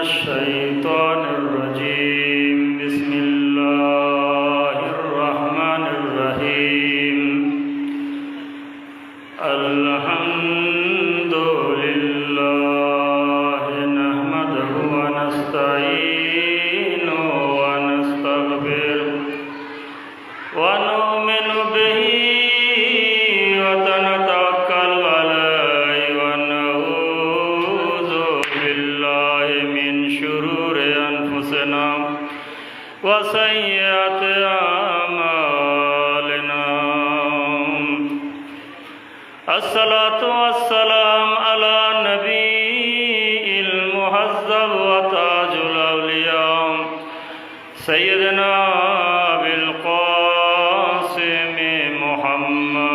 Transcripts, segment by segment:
الشيطان الرجيم بسم الله الرحمن الرحيم الحمد لله نحمده ونستعينه ونستغفره ونؤمن به ونتوكل عليه ونعوذ بالله من شرور أنفسنا وسيئات أعمالنا الصلاة والسلام على نبي المهذب وتاج الأولياء سيدنا أبي القاسم محمد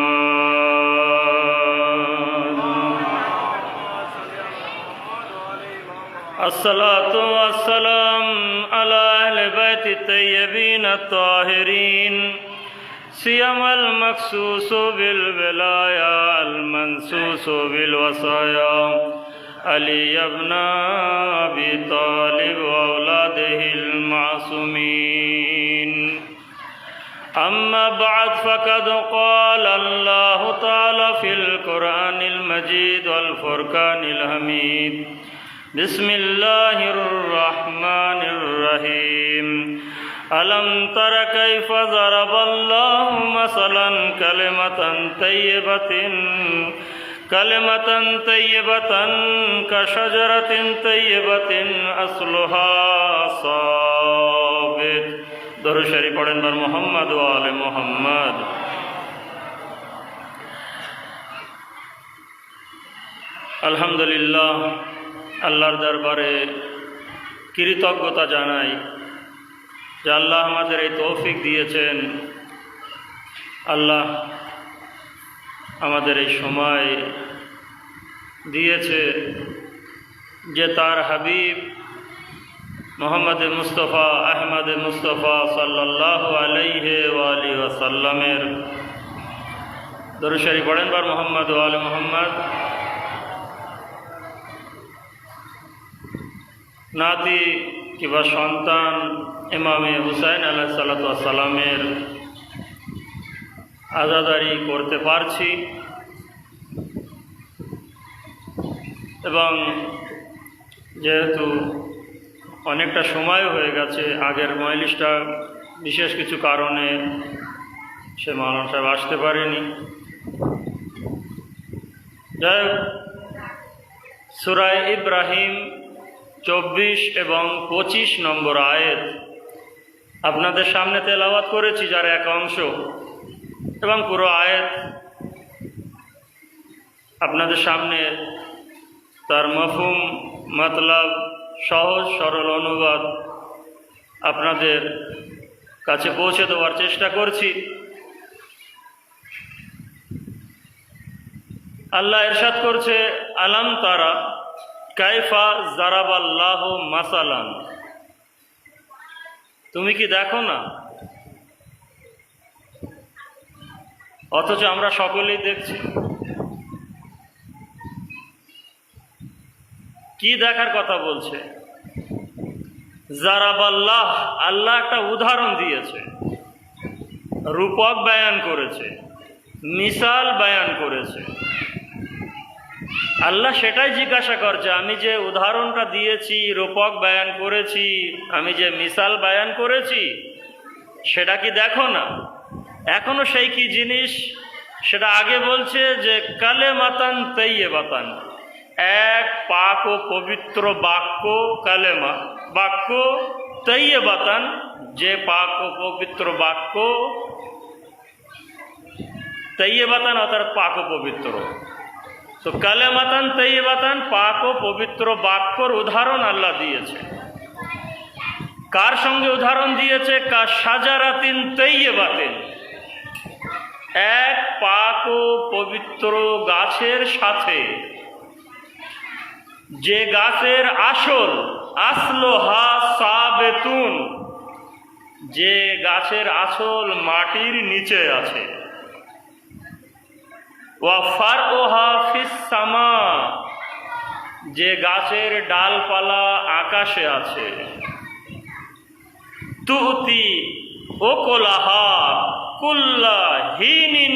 الصلاة والسلام على أهل بيت الطيبين الطاهرين سيما المخصوص بالولاية المنصوص بالوصايا علي بن أبي طالب وأولاده المعصومين أما بعد فقد قال الله تعالى في القرآن المجيد والفرقان الحميد بسم الله الرحمن الرحيم ألم تر كيف ضرب الله مثلا كلمة طيبة كشجرة طيبة أصلها ثابت দরুদ শরীফ পড়েন বার মুহাম্মদ ওয়া আলে মুহাম্মদ। আলহামদুলিল্লাহ, আল্লাহর দরবারে কৃতজ্ঞতা জানাই যে আল্লাহ আমাদের এই তৌফিক দিয়েছেন। আল্লাহ আমাদের এই সময় দিয়েছে যে তার হাবিব মোহাম্মদ মুস্তফা আহমদ মুস্তফা সাল্লাল্লাহু আলাইহি ওয়া আলিহি ওয়াসাল্লামের দরুদ শরীফ পড়েন বার মুহাম্মদ ওয়া আলে মুহাম্মদ। নাতি কিংবা সন্তান ইমামে হুসাইন আলাইহিস সালাতু ওয়াস সালামের আযাদারি করতে পারছি এবং যেহেতু অনেকটা সময় হয়ে গেছে, আগের মজলিসটা বিশেষ কিছু কারণে সে মাওলানা সাহেব আসতে পারেনি। যাই হোক, সূরা ইব্রাহিম 24 এবং 25 নম্বর আয়াত আপনাদের সামনে তেলাওয়াত করেছি, যার এক অংশ, এবং পুরো আয়াত আপনাদের সামনে তার মফহুম মতলব সহজ সরল অনুবাদ আপনাদের কাছে পৌঁছে দেওয়ার চেষ্টা করছি। আল্লাহ ইরশাদ করছে, আলাম তারা কাইফা জারাবাল্লাহু মাসালান, তুমি কি দেখো না? অথচ আমরা সকলেই দেখছি। কি দেখার কথা বলছে? জারাবাল্লাহ, আল্লাহ একটা উদাহরণ দিয়েছে, রূপক বয়ান করেছে, মিসাল বয়ান করেছে। আল্লাহ সেটাই জিজ্ঞাসা করছে, আমি যে উদাহরণটা দিয়েছি, রূপক বয়ান করেছি, আমি যে মিসাল বয়ান করেছি, সেটা কি দেখো না? এখনো সেই কি জিনিস সেটা আগে বলছে যে কালেমাতান তাইয়্যিবাতান, এক পাক ও পবিত্র বাক্য, কালেমা বাক্য, তাইয়্যিবাতান যে পাক ও পবিত্র বাক্য, তাইয়্যিবাতান অর্থাৎ পাক ও পবিত্র। তো কালেমাতান তাইয়্যিবাতান পাক ও পবিত্র বাক্যর উদাহরণ আল্লাহ দিয়েছে। কার সঙ্গে উদাহরণ দিয়েছে? কা শাজারাতিন তাইয়্যিবাতিন, এক পাক ও পবিত্র গাছের সাথে, যে গাছের আসল আসলহা সাবেতুন, যে গাছের আসল মাটির নিচে আছে, ওয়া ফারউহা ফিস সামা, যে গাছের ডালপালা আকাশে আছে, তুতি ওকুলাহা কুল্লা হিনিন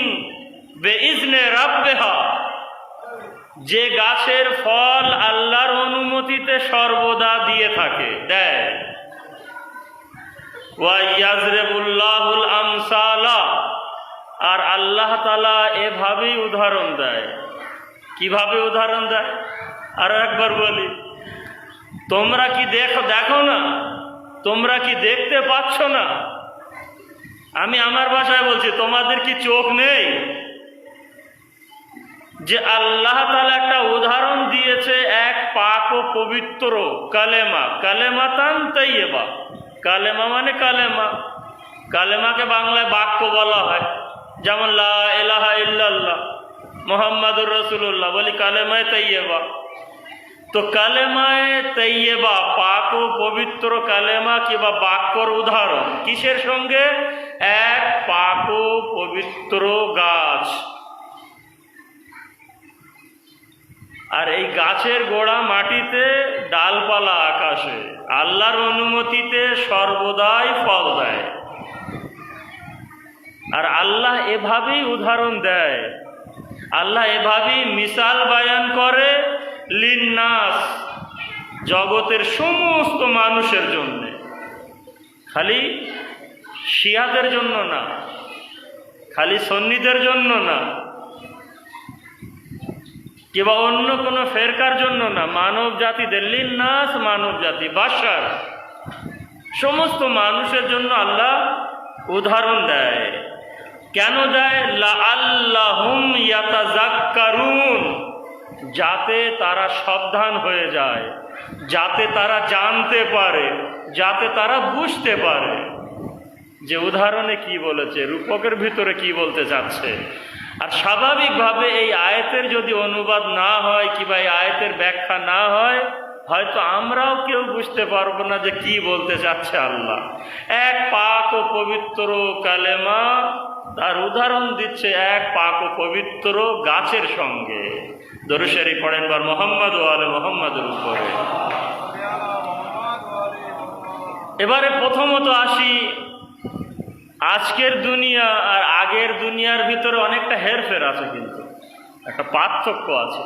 বেইজনে রাব্বিহা, যে গাছের ফল আল্লাহর অনুমতিতে সর্বদা দিয়ে থাকে, দেয়। ওয়া ইয়াজরিবুল্লাহুল আমসালা, আর আল্লাহ তাআলা এভাবেই উদাহরণ দেয়। কিভাবে উদাহরণ দেয়? আর একবার বলি, তোমরা কি দেখো না? তোমরা কি দেখতে পাচ্ছ না? আমি আমার ভাষায় বলছি, তোমাদের কি চোখ নেই? যে আল্লাহ তাআলা একটা উদাহরণ দিয়েছে, এক পাক ও পবিত্র কালেমা, কালেমাতান তাইয়্যিবা। কালেমা মানে কালেমা, কালেমাকে বাংলায় বাক্য বলা হয়। যেমন লা ইলাহা ইল্লাল্লাহ মুহাম্মাদুর রাসূলুল্লাহ, বলি কালেমায়ে তাইয়্যিবা। তো কালেমায়ে তাইয়্যিবা, পাক ও পবিত্র কালেমা কিংবা বাক্যর উদাহরণ কিসের সঙ্গে? এক পাক ও পবিত্র গাছ। আর এই গাছের গোড়া মাটিতে, ডালপালা আকাশে, আল্লাহর অনুমতিতে সর্বদাই ফল দেয়। আর আল্লাহ এভাবেই উদাহরণ দেয়, আল্লাহ এভাবেই মিসাল বায়ান করে লিন্নাস, জগতের সমস্ত মানুষের জন্য, খালি শিয়াদের জন্য না, খালি সুন্নিদের জন্য না, কিংবা অন্য কোনো ফেরকার জন্য না, মানব জাতিদের, লিন্নাস মানব জাতি, বাশার, সমস্ত মানুষের জন্য আল্লাহ উদাহরণ দেয়। কেন দেয়? লাআল্লাহুম ইয়াতাযাক্কারুন, যাতে তারা সাবধান হয়ে যায়, যাতে তারা জানতে পারে, যাতে তারা বুঝতে পারে যে উদাহরণে কি বলেছে, রূপকের ভিতরে কি বলতে চাচ্ছে। আর স্বাভাবিকভাবে এই আয়াতের যদি অনুবাদ না হয় কিংবা এই আয়াতের ব্যাখ্যা না হয়, হয়তো আমরাও কেউ বুঝতে পারবো না যে কি বলতে চাচ্ছে আল্লাহ। এক পাক ও পবিত্র কালেমা, তার উদাহরণ দিচ্ছে এক পাক ও পবিত্র গাছের সঙ্গে। দরুদ শরীফ পড়েন বার মুহাম্মদ ওয়া আলে মুহাম্মাদের উপরে। এবারে প্রথমত আসি, আজকের দুনিয়া আর আগের দুনিয়ার ভিতরে অনেকটা হেরফের আছে, কিন্তু একটা পার্থক্য আছে।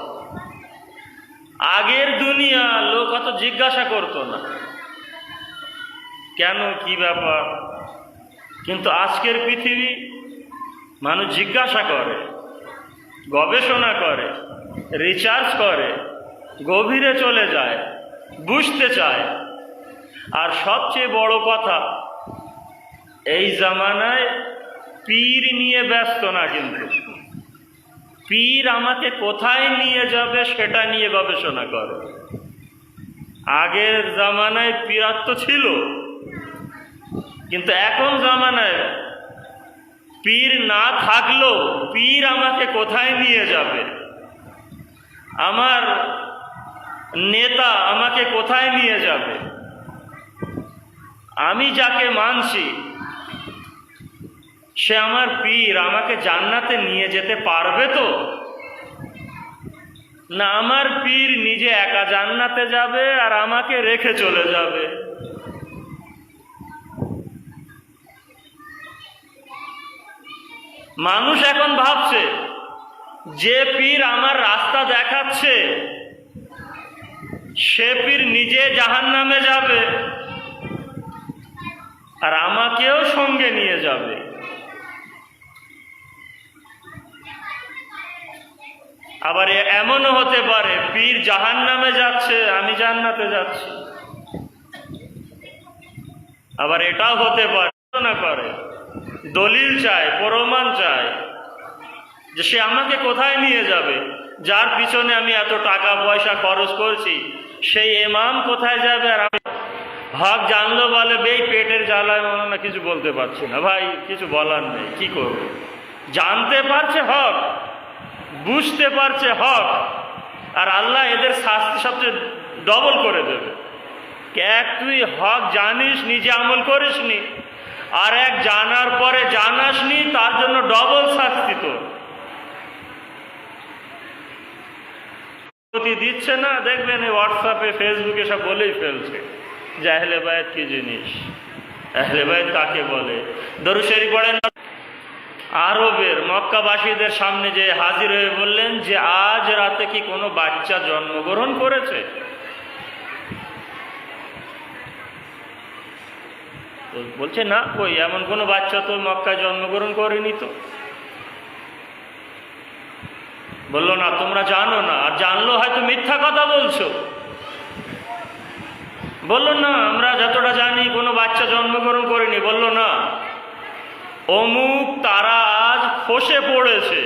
আগের দুনিয়া লোক অত জিজ্ঞাসা করতো না, কেন কি ব্যাপার, কিন্তু আজকের পৃথিবী মানুষ জিজ্ঞাসা করে, গবেষণা করে, রিসার্চ করে, গভীরে চলে যায়, বুঝতে চায়। আর সবচেয়ে বড় কথা, এই জামানায় পীর নিয়ে ব্যস্ত না, কিন্তু পীর আমাকে কোথায় নিয়ে যাবে সেটা নিয়ে গবেষণা করে। আগের জামানায় পীরত্ব ছিল, কিন্তু এখন জামানায় পীর না থাকলেও পীর আমাকে কোথায় নিয়ে যাবে, আমার নেতা আমাকে কোথায় নিয়ে যাবে, আমি যাকে মানছি সে আমার পীর, আমাকে জান্নাতে নিয়ে যেতে পারবে তো? না আমার পীর নিজে একা জান্নাতে যাবে আর আমাকে রেখে চলে যাবে। মানুষ এখন ভাবছে যে পীর আমার রাস্তা দেখাচ্ছে সে পীর নিজে জাহান্নামে যাবে আর আমাকেও সঙ্গে নিয়ে যাবে। আবার এমনও হতে পারে পীর জাহান্নামে যাচ্ছে, আমি জান্নাতে যাচ্ছি। আবার এটাও হতে পারে না করে দলিল চায়, প্রমাণ চায় যে সে আমাকে কোথায় নিয়ে যাবে, যার পিছনে আমি এত টাকা পয়সা খরচ করছি সেই ইমাম কোথায় যাবে। আর আমি হক জানলো বলে বেই পেটের জ্বালায় মনে না কিছু বলতে পারছি না, ভাই কিছু বলার নেই, কি করবে। জানতে পারছে হক, বুঝতে পারছে হক, আর আল্লাহ এদের শাস্তি সবচেয়ে ডবল করে দেবে। এক তুই হক জানিস, নিজে আমল করিসনি, আর এক জানার পরে জানাসনি, তার জন্য ডবল শাস্তি তোর। অনুমতি দিচ্ছে না, দেখবেন এই হোয়াটসঅ্যাপে ফেসবুকে সব বলেই ফেলছে যে আহলে বায়াত কি জিনিস, আহলে বায়াত কাকে বলে। দরুদ শরীফ পড়েন। আরবের মক্কাবাসীদের সামনে যে হাজির হয়ে বললেন যে আজ রাতে কি কোনো বাচ্চা জন্মগ্রহণ করেছে? বলছে না, কই এমন কোনো বাচ্চা তো মক্কায় জন্মগ্রহণ করেনি তো। বললো না, তোমরা জানো না, আর জানলো হয়তো মিথ্যা কথা বলছো। বললো না, আমরা যতটা জানি কোনো বাচ্চা জন্মগ্রহণ করেনি। বললো না, অমুক তারা আজ খসে পড়েছে,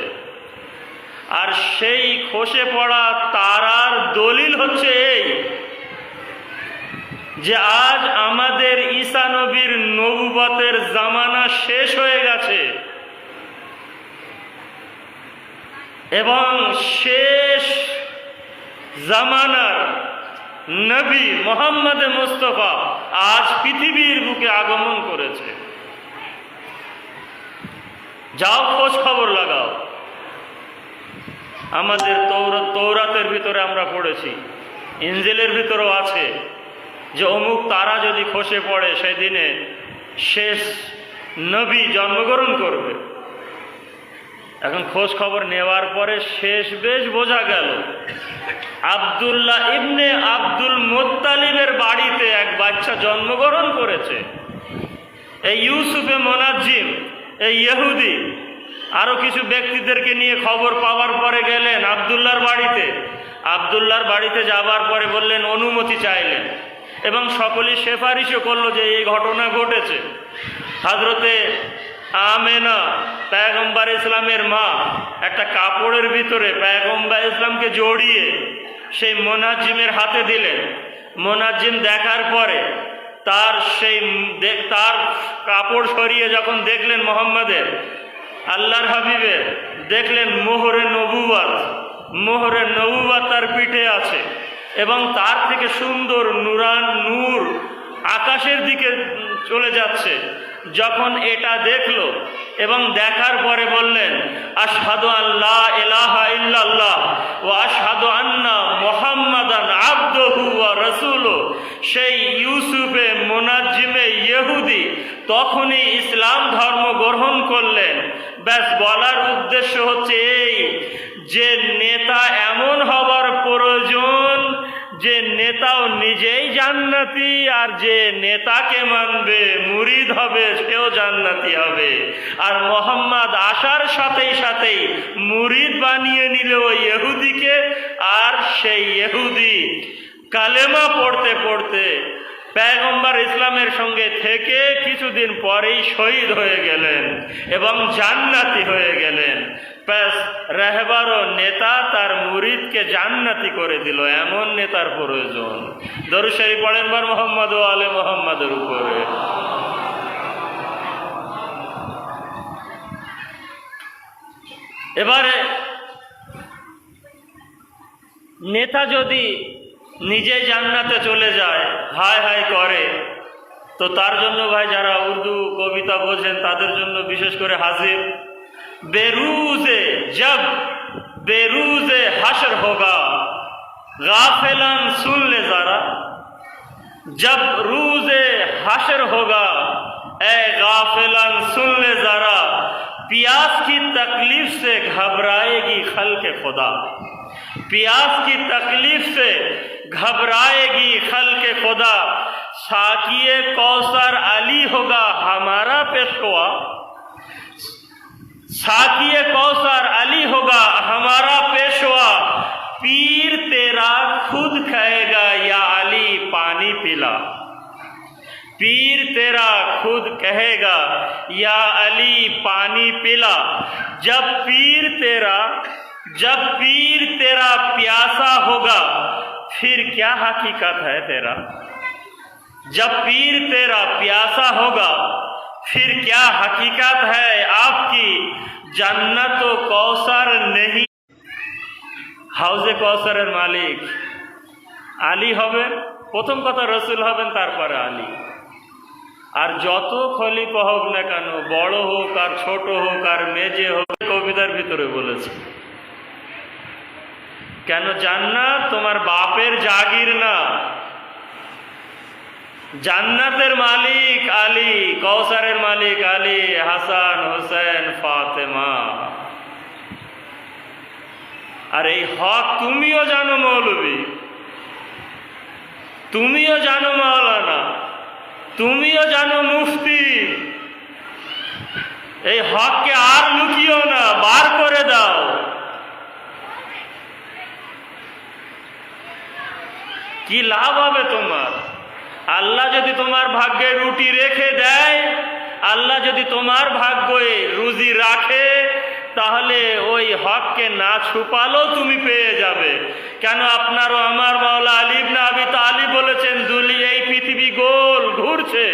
আর সেই খসে পড়া তারার দলিল হচ্ছে এই যে আজ আমাদের ঈসা নবীর নবুবতের জামানা শেষ হয়ে গেছে এবং শেষ জামানার নবী মুহাম্মদ মুস্তাফা আজ পৃথিবীর বুকে আগমন করেছে। যাও খোঁজ খবর লাগাও। আমাদের তৌরাতের ভিতরে আমরা পড়েছি, ইনজিলের ভিতরেও আছে যে অমুক তারা যদি খসে পড়ে সেদিনে শেষ নবী জন্মগ্রহণ করবে। এখন খোঁজ খবর নেওয়ার পরে শেষ বেশ বোঝা গেল আব্দুল্লাহ ইবনে আব্দুল মুত্তালিবের বাড়িতে এক বাচ্চা জন্মগ্রহণ করেছে। এই ইউসুফে মোনাজ্জিম, এই ইহুদি আরও কিছু ব্যক্তিদেরকে নিয়ে খবর পাওয়ার পরে গেলেন আব্দুল্লাহর বাড়িতে। আব্দুল্লাহর বাড়িতে যাবার পরে বললেন, অনুমতি চাইলেন এবং সকলেই সেফারিশও করলো যে এই ঘটনা ঘটেছে। হযরতে আমেনা পয়গম্বর ইসলামের মা একটা কাপড়ের ভিতরে পয়গম্বর ইসলামকে জড়িয়ে সেই মোনাজ্জিমের হাতে দিলেন। মোনাজ্জিম দেখার পরে তার কাপড় সরিয়ে যখন দেখলেন মোহাম্মদের, আল্লাহর হাবিবের, দেখলেন মোহরে নবুওয়াত তার পিঠে আছে এবং তার থেকে সুন্দর নূর আকাশের দিকে চলে যাচ্ছে। যখন এটা দেখলো এবং দেখার পরে বললেন, আশহাদু আল্লা ইলাহা ইল্লাল্লাহ ওয়া আশহাদু আন্না মুহাম্মাদান আবদুহু ওয়া রাসূলুহু। সেই ইউসুফে মুনাজ্জিমে ইহুদি তখনই ইসলাম ধর্ম গ্রহণ করলেন। ব্যাস, বলার উদ্দেশ্য হচ্ছে এই যে নেতা এমন হবার প্রয়োজন যে নেতাও নিজেই জান্নাতি, আর যে নেতাকে মানবে মুরিদ হবে সেও জান্নাতি হবে। আর মোহাম্মদ আসার সাথেই মুরিদ বানিয়ে নিল ওই ইহুদিকে, আর সেই ইহুদি কালেমা পড়তে পড়তে পয়গম্বর ইসলামের সঙ্গে থেকে কিছুদিন পরেই শহীদ হয়ে গেলেন এবং জান্নাতি হয়ে গেলেন। ব্যাস, রাহবার ও নেতা তার মুরিদকে জান্নাতি করে দিল। এমন নেতার প্রয়োজন। দরুদ শরীফ পড়েন বার মুহাম্মদ ও আলে মুহাম্মাদের উপরে। এবারে নেতা যদি নিজে জান্নাতে চলে যায়, হায় হায় করে, তো তার জন্য ভাই যারা উর্দু কবিতা বোঝেন তাদের জন্য বিশেষ করে হাজির। বেরুজে হাশর হোগা গাফিলান सुन ले जरा, जब रूज़े हशर होगा ए गाफिलान सुन ले जरा, प्यास की तकलीफ से घबराएगी खल्क़ खुदा, प्यास की तकलीफ से घबराएगी खल्क़ खुदा, साकिए कौसर अली होगा हमारा पेशवा, साकिए कौसर अली होगा हमारा पेशवा, पीर तेरा खुद कहेगा या अली पानी पिला, पीर तेरा खुद कहेगा या अली पानी पिला, जब पीर तेरा प्यासा होगा फिर क्या हकीकत है तेरा, जब पीर तेरा प्यासा होगा फिर क्या हकीकत है आपकी, जन्नत ও কৌসার नहीं। হাউজে কৌসারের মালিক আলী হবেন, প্রথম কথা রসুল হবেন, তারপরে আলী। আর যত খলিফা হোক না কেন, বড় হোক আর ছোট হোক আর মেজে হোক, কবিতার ভিতরে বলেছে কেন জান্নাত তোমার বাপের জাগির না, জান্নাতের মালিক আলী, কৌসারের মালিক আলী, হাসান, হোসেন, ফাতেমা। আর এই হক তুমিও জানো মৌলবী, তুমিও জানো মাওলানা, তুমিও জানো মুফতি। এই হককে আর লুকিও না, বার করে দাও। কি লাভ হবে তোমার? আল্লাহ যদি তোমার ভাগ্যে রুটি রেখে দেয়, আল্লাহ যদি তোমার ভাগ্যে রুজি রাখে, তাহলে ওই হককে না ছুপালেও তুমি পেয়ে যাবে। কেন আপনারও আমার মাওলা আলী ইবনে আবি তালিব বলেছেন, দুলি এই পৃথিবী গোল ঘুরছে,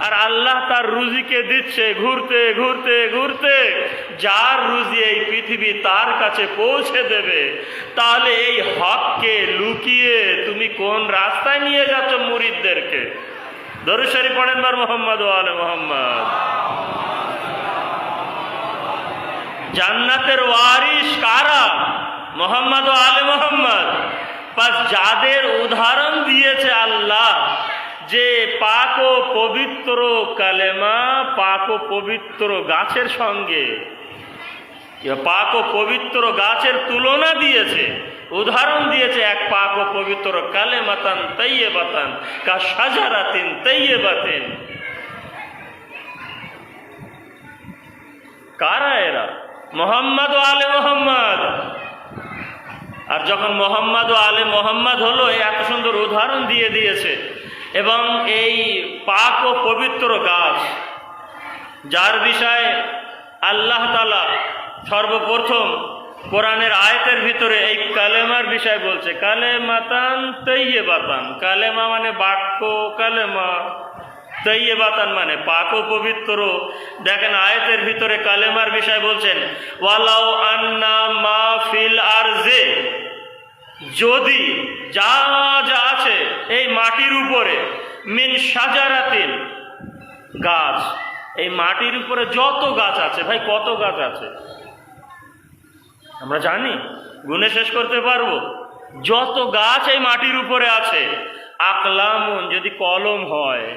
আর আল্লাহ তার রুজিকে দিচ্ছে ঘুরতে ঘুরতে ঘুরতে, যার রুজি এই পৃথিবী তার কাছে পৌঁছে দেবে। তাহলে এই হককে লুকিয়ে তুমি কোন রাস্তায় নিয়ে যাচ্ছ মুরিদদেরকে? দরুদ শরীফ পড়েন বার মুহাম্মদ ওয়া আলে মুহাম্মদ। জান্নাতের ওয়ারিস কারা? মুহাম্মদ ওয়া আলে মুহাম্মদ। পাস যাদের উদাহরণ দিয়েছে আল্লাহ, যে পাক ও পবিত্র কালেমা পাক ও পবিত্র গাছের সঙ্গে, পাক ও পবিত্র গাছের তুলনা দিয়েছে, উদাহরণ দিয়েছে, এক পাক ও পবিত্র কালেমাতান তাইয়্যিবাতান কা শাজারাতিন তাইয়্যিবাতিন। কারা এরা? মুহাম্মদ ও আলে মুহাম্মদ। আর যখন মুহাম্মদ ও আলে মুহাম্মদ হলো, এত সুন্দর উদাহরণ দিয়ে দিয়েছে। এবং এই পাক ও পবিত্র গাছ, যার বিষয়ে আল্লাহ তাআলা সর্বপ্রথম কোরআনের আয়াতের ভিতরে এই কালেমার বিষয় বলছে, কালেমাতান তাইয়্যিবাতান। কালেমা মানে বাক্য, কালেমা। তাইয়্যিবাতান মানে পাক ও পবিত্র। দেখেন আয়াতের ভিতরে কালেমার বিষয় বলছেন, ওয়ালাউ আন্না মা ফিল আরজে, যদি যা যা আছে এই মাটির উপরে, মিন শাজারাতিন, গাছ, এই মাটির উপরে যত গাছ আছে, ভাই কত গাছ আছে আমরা জানি? গুণে শেষ করতে পারবো? যত গাছ এই মাটির উপরে আছে, আকলামুন, যদি কলম হয়,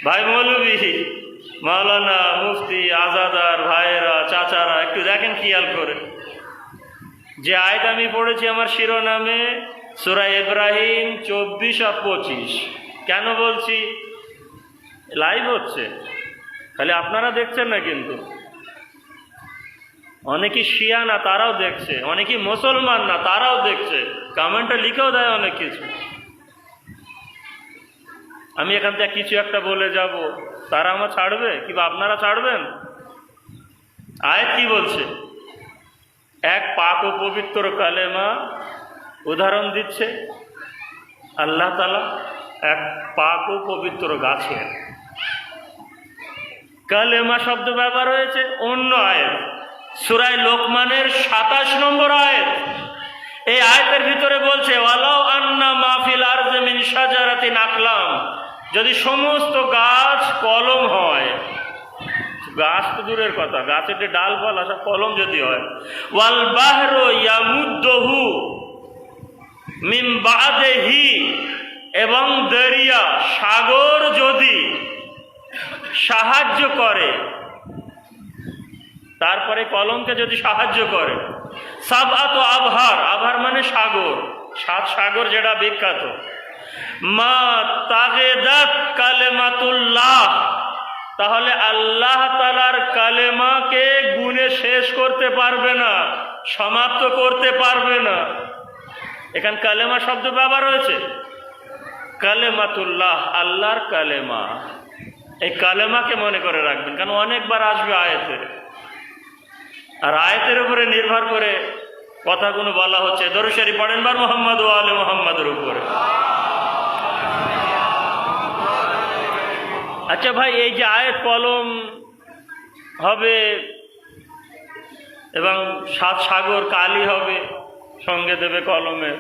ভাই মৌলবী, মাওলানা, মুফতি, আজাদার ভাইয়েরা, চাচারা, একটু দেখেন খেয়াল করে। যে আয়াত আমি পড়েছি আমার শিরোনামে, সূরা ইব্রাহিম 24 আর 25। কেন বলছি? লাইভ হচ্ছে, খালি আপনারা দেখছেন না, কিন্তু অনেকেই শিয়া না, তারাও দেখছে, অনেকেই মুসলমান না, তারাও দেখছে, কমেন্টে লিখেও দেয় অনেক কিছু। আমি এখান থেকে কিছু একটা বলে যাব, তারা আমার ছাড়বে কিংবা আপনারা ছাড়বেন? আয়াত কি বলছে? এক পাক ও পবিত্র কালেমা উদাহরণ দিচ্ছে আল্লাহ তাআলা, এক পাক ও পবিত্র গাছের। কালেমা শব্দ ব্যবহার হয়েছে অন্য আয়াত, সূরা লোকমানের 27 নম্বর আয়াত। এই আয়াতের ভিতরে বলছে, ওয়ালাউ আন্না মা ফিল আরজি মিন শাজারাতিন আকলাম, যদি সমস্ত গাছ কলম হয়, গাছ তো দূরের কথা, গাছের যে ডালপালা সব কলম যদি হয়, ওয়াল বাহরু ইয়ামুদ্দুহু মিন বাদিহি, এবং দরিয়া, সাগর যদি সাহায্য করে, তারপরে কলমকে যদি সাহায্য করে, সাবআতু আবহার, আবহার মানে সাগর, 7 সাগর যেটা বিখ্যাত, মা তাগেদাত কালেমাতুল্লাহ, তাহলে আল্লাহ তাআলার কালেমাকে গুণে শেষ করতে পারবে না, সমাপ্ত করতে পারবে না। এখানে কালেমা শব্দ ব্যবহার হয়েছে, কালেমাতুল্লাহ, আল্লাহর কালেমা। এই কালেমাকে মনে করে রাখবেন, কারণ অনেকবার আসবে আয়াতে, আর আয়াতের উপরে নির্ভর করে কথাগুলো বলা হচ্ছে। দরুদ শরীফ পড়েন বার মুহাম্মদ ওয়া আলে মুহাম্মাদের উপরে। আচ্ছা ভাই, এই যে আয়াত কলম হবে এবং 7 সাগর কালি হবে, সঙ্গে দেবে কলমে,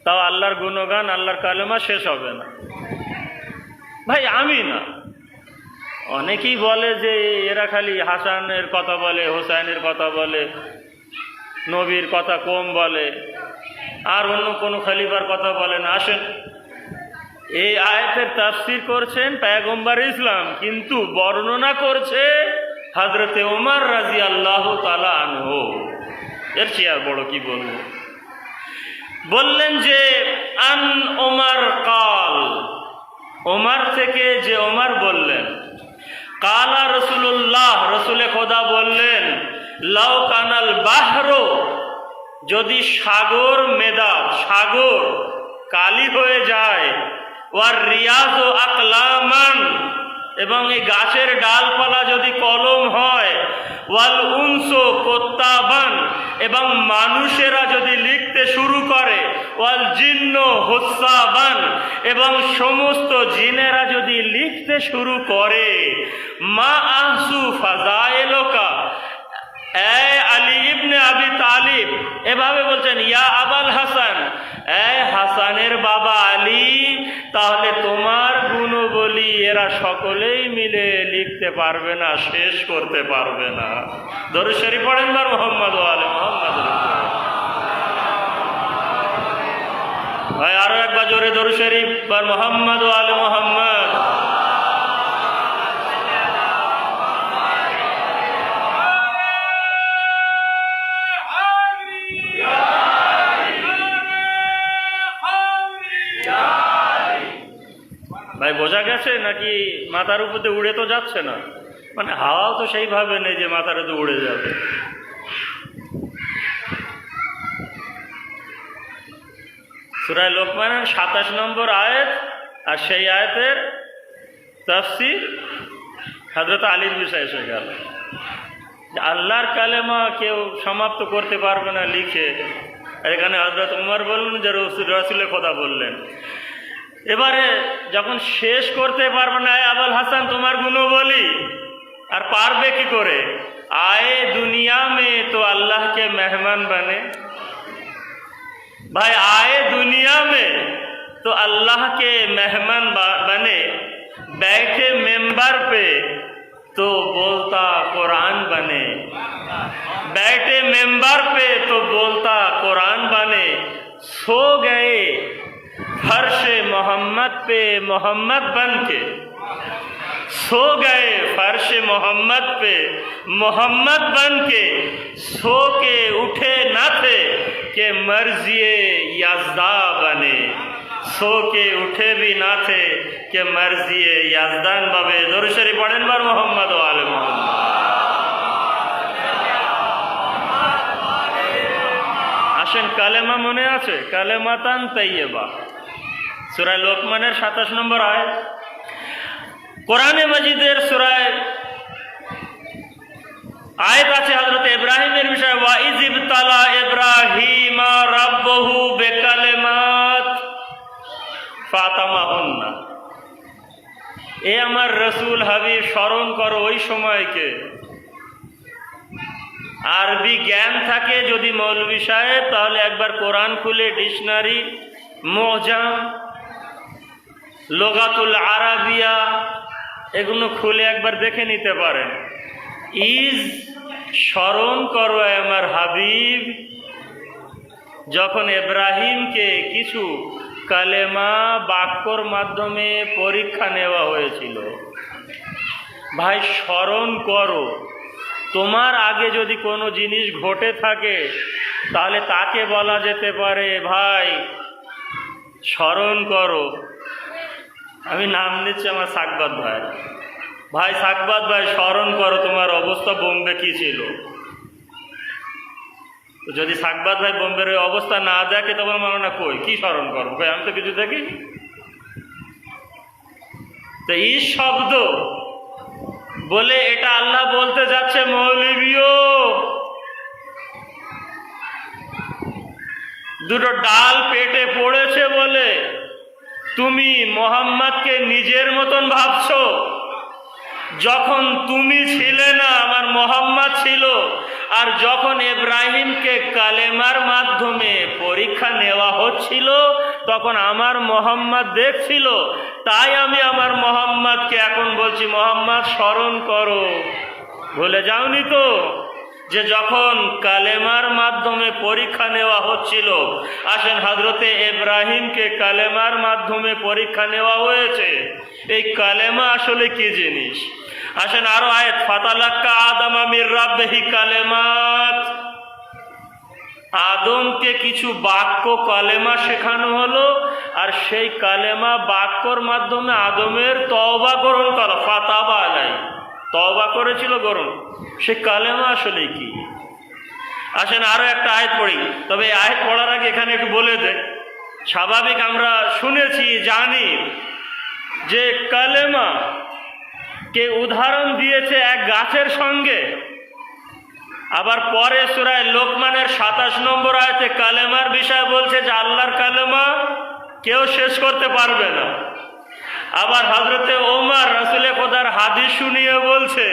তাও আল্লাহর গুণগান, আল্লাহর কালেমা শেষ হবে না। ভাই আমি না, অনেকেই বলে যে এরা খালি হাসানের কথা বলে, হোসাইনের কথা বলে, নবীর কথা কম বলে, আর অন্য কোনো খলিফার কথা বলে না। আসেন, এই আয়াতের তাফসীর করছেন পয়গম্বর ইসলাম, কিন্তু বর্ণনা করছে হযরতে ওমর রাদিয়াল্লাহু তাআলা আনহু। এর চেয়ে আর বড় কি বলবো। বললেন যে আন ওমর কাল, ওমর থেকে যে ওমর বললেন, কালা রাসূলুল্লাহ, রাসূলে খোদা বললেন, লাউ কানাল বাহরু, যদি সাগর মেদাদ, সাগর কালি হয়ে যায়, ওয়ার রিয়াজ আকলামান, এবং এই গাছের ডালপালা যদি কলম হয়, ওয়াল উনসু কুত্তাবান, এবং মানুষেরা যদি লিখতে শুরু করে, ওয়াল জিন্নু হুসাবান, এবং সমস্ত জিনেরা যদি লিখতে শুরু করে, মা আহসু ফাজাইলুকা, এ আলী ইবনে আবি তালিব, এভাবে বলছেন, ইয়া আবাল হাসান, এ হাসানের বাবা আলী, তাহলে তোমার গুণবলী এরা সকলেই মিলে লিখতে পারবে না, শেষ করতে পারবে না। দরুদ শরীফ পড়েন বার মুহাম্মদ ওয়া আলে মুহাম্মদ। ভাই আরো একবার জোরে দরুদ শরীফ বার মুহাম্মদ ওয়া আলে মুহাম্মদ। ভাই বোঝা গেছে নাকি? মাথার উপরে উড়ে তো যাচ্ছে না, মানে হাওয়াও তো সেইভাবে নেই যে মাথার উপরে উড়ে যাবে। সূরা লোকমানের ২৭ নম্বর আয়াত, আর সেই আয়াতের তাফসীর হযরত আলীর বিষয়ে এসে গেল। আল্লাহর কালেমা কেউ সমাপ্ত করতে পারবে না লিখে। এখানে হযরত ওমর বললেন যে রাসূলের কথা বললেন। এবারে যখন শেষ করতে পারবে না, আবুল হাসান তোমার গুণবলী, আর পারবে কি করে? आए दुनिया में तो अल्लाह के मेहमान बने। भाई आए दुनिया में तो अल्लाह के मेहमान बने, बैठे मेंबर पे तो बोलता कुरान बने, बैठे मेंबर पे तो बोलता कुरान बने, सो गए फर्श मोहम्मद पे मोहम्मद बन के, सो गए फर्श मोहम्मद पे मोहम्मद बन के, सो के उठे न थे कि मर्जिए यज़दा बने, सो के उठे भी ना थे कि मर्जिए यज़दान बाबे। दुरूद शरीफ पढ़ेन বার मोहम्मद व आले मोहम्मद। আসেন, কালেমা মনে আছে? কালেমাতান তাইয়্যিবা, সূরা লোকমানের ২৭ নম্বর আয়াত। কোরআনে মাজিদের সূরায় আয়াত আছে হযরত ইব্রাহিমের বিষয়ে, ওয়া ইয ইবতালা ইব্রাহিমা রাব্বুহু বিকালিমাত ফাতামাহুন্না। এ আমার রাসূল হাবিব, স্মরণ করো ওই সময়কে। আরবি জ্ঞান থাকে যদি মৌলভী সাহেব, তাহলে একবার কোরআন খুলে ডিকশনারি, মুজাম, লুগাতুল আরাবিয়া এগুলো খুলে একবার দেখে নিতে পারেন। ইজ স্মরণ করো আমার হাবিব, যখন ইব্রাহিমকে কিছু কালেমা বাক্যর মাধ্যমে পরীক্ষা নেওয়া হয়েছিল। ভাই স্মরণ করো, তোমার আগে যদি কোনো জিনিস ঘটে থাকে তাহলে তাকে বলা যেতে পারে ভাই স্মরণ করো। আমি নাম নিচ্ছি আমার সাকবাদ ভাই, ভাই সাকবাদ ভাই স্মরণ করো তোমার অবস্থা বোম্বে কি ছিল। তো যদি সাকবাদ ভাই বোম্বের ওই অবস্থা না দেখে তখন মানে না কই কি স্মরণ করো, ভাই আমি তো কিছু দেখি। তো এই শব্দ বলে এটা আল্লাহ বলতে যাচ্ছে, মৌলভীও দুটো ডাল পেটে পড়েছে বলে তুমি মোহাম্মদকে নিজের মতন ভাবছো। যখন তুমি ছিলে না আমার মোহাম্মদ ছিল, আর যখন ইব্রাহিমকে কালেমার মাধ্যমে পরীক্ষা নেওয়া হচ্ছিল তখন আমার মোহাম্মদ দেখছিল। তাই আমি আমার মোহাম্মদকে এখন বলছি, মোহাম্মদ স্মরণ করো, ভুলে যাওনি তো যে যখন কালেমার মাধ্যমে পরীক্ষা নেওয়া হচ্ছিল, আসেন হযরতে ইব্রাহিমকে কালেমার মাধ্যমে পরীক্ষা নেওয়া হয়েছে। এই কালেমা আসলে কি জিনিস? আসেন আরো আয়াত, ফাতালাক্কা আদামা মির রাব্বিহি কালেমাত। আদমকে কিছু বাক্য কালেমা শেখানো হলো, আর সেই কালেমা বাক্যর মাধ্যমে আদমের তওবা গ্রহণ করা, ফাতাবা আলাই, তওবা করেছিল গ্রহণ। সে কালেমা আসলে কি? আসেন আরো একটা আয়াত পড়ি। তবে এই আয়াত পড়ার আগে এখানে একটু বলে দেন, স্বাভাবিক আমরা শুনেছি জানি যে কালেমা কে উদাহরণ দিয়েছে এক গাছের সঙ্গে। আবার পরে সূরা লোকমানের 27 নম্বর আয়াতে কালেমার বিষয় বলছে যে আল্লাহর কালেমা কেউ শেষ করতে পারবে না। আবার হযরতে ওমর রাসূলে খোদার হাদিস শুনিয়ে বলছে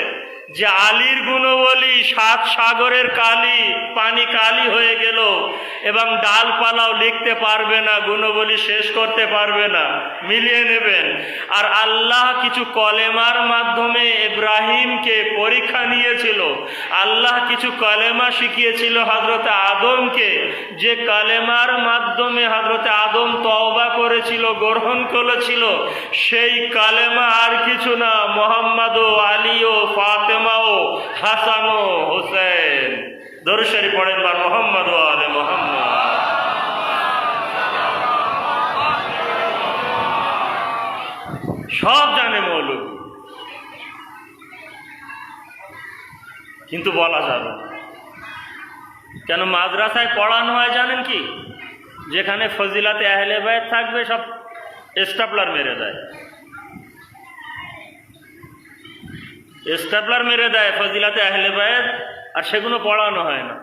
যে আলীর গুণবলী 7 সাগরের কালি, পানি কালি হয়ে গেল এবং ডালপালাও লিখতে পারবে না, গুণবলী শেষ করতে পারবে না, মিলিয়ে নেবেন। আর আল্লাহ কিছু কলেমার মাধ্যমে ইব্রাহিমকে পরীক্ষা নিয়েছিল, আল্লাহ কিছু কালেমা শিখিয়েছিল হযরতে আদমকে, যে কালেমার মাধ্যমে হযরতে আদম তওবা করেছিল, গ্রহণ করেছিল। সেই কালেমা আর কিছু না, মুহাম্মদ ও আলী ও ফাতেমা ও হাসান ও হোসেন। দরুদ শরীফ পড়েন বার মুহাম্মদ ও আলে মুহাম্মদ। সব জানে মৌলবী, কিন্তু বলা যাবে না। কেন মাদ্রাসায় পড়ানো হয় জানেন কি? যেখানে ফজিলাতে আহলে বাইত থাকবে সব স্টাপলার মেরে দেয়, স্টাপলার মেরে দেয় ফজিলাতে আহলে বাইত, আর সেগুলো পড়ানো হয় না।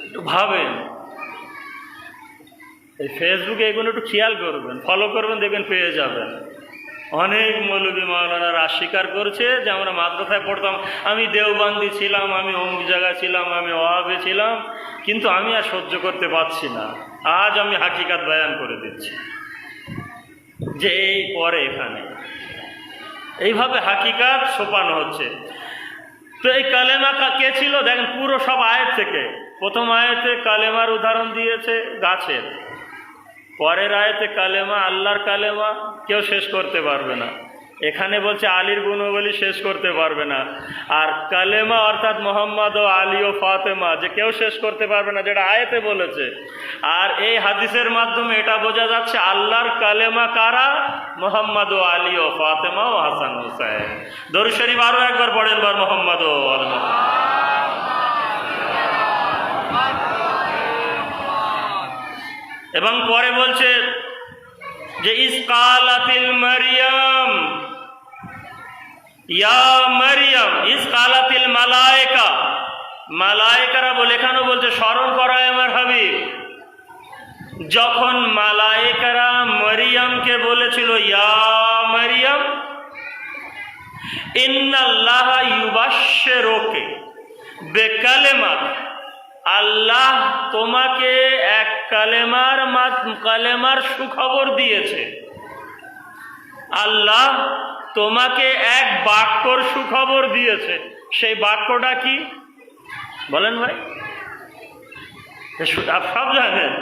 একটু ভাবেন, এই ফেসবুকে এগুলো একটু খেয়াল করবেন, ফলো করবেন, দেখবেন পেয়ে যাবেন। অনেক মৌলবী মাওলানারা স্বীকার করছে যে আমরা মাদ্রাসায় পড়তাম, আমি দেওবন্দি ছিলাম, আমি অমুক জায়গায় ছিলাম, আমি ওয়াহাবে ছিলাম, কিন্তু আমি আর সহ্য করতে পারছি না। আজ আমি হাকিকাত বয়ান করে দিচ্ছি যে এই পরে এখানে এইভাবে হাকিকাত সোপানো হচ্ছে। তো এই কালেমা কে ছিল দেখেন, পুরো সব আয়াত থেকে। প্রথম আয়াতে কালেমার উদাহরণ দিয়েছে গাছের, পরের আয়াতে কালেমা আল্লাহর কালেমা কেউ শেষ করতে পারবে না। এখানে বলছে আলীর গুণবলী শেষ করতে পারবে না। আর কালেমা অর্থাৎ মোহাম্মদ ও আলী ও ফাতেমা, যে কেউ শেষ করতে পারবে না, যেটা আয়াতে বলেছে। আর এই হাদিসের মাধ্যমে এটা বোঝা যাচ্ছে আল্লাহর কালেমা কারা? মোহাম্মদ ও আলী ও ফাতেমা ও হাসান হুসাইন। দরুদ শরীফ আরো একবার পড়েন বার মোহাম্মদ ও আলী। এবং পরে বলছে যে ইসকালাতিল মারিয়াম ইয়া মারিয়াম ইসকালাতিল মালায়েকা, মালায়েকারা বলে, এখানেও বলছে স্মরণ করায় আমার হাবিব, যখন মালায়েকারা মারিয়ামকে বলেছিল ইয়া মারিয়াম ইন্নাল্লাহা ইউবাশশিরুকা বিকালিমাত, আল্লাহ তোমাকে এক কালেমার সুখবর দিয়েছে। আল্লাহ তোমাকে এক বাক্যর সুখবর দিয়েছে। সেই বাক্যটা কি বলেন ভাই? সব জানেন।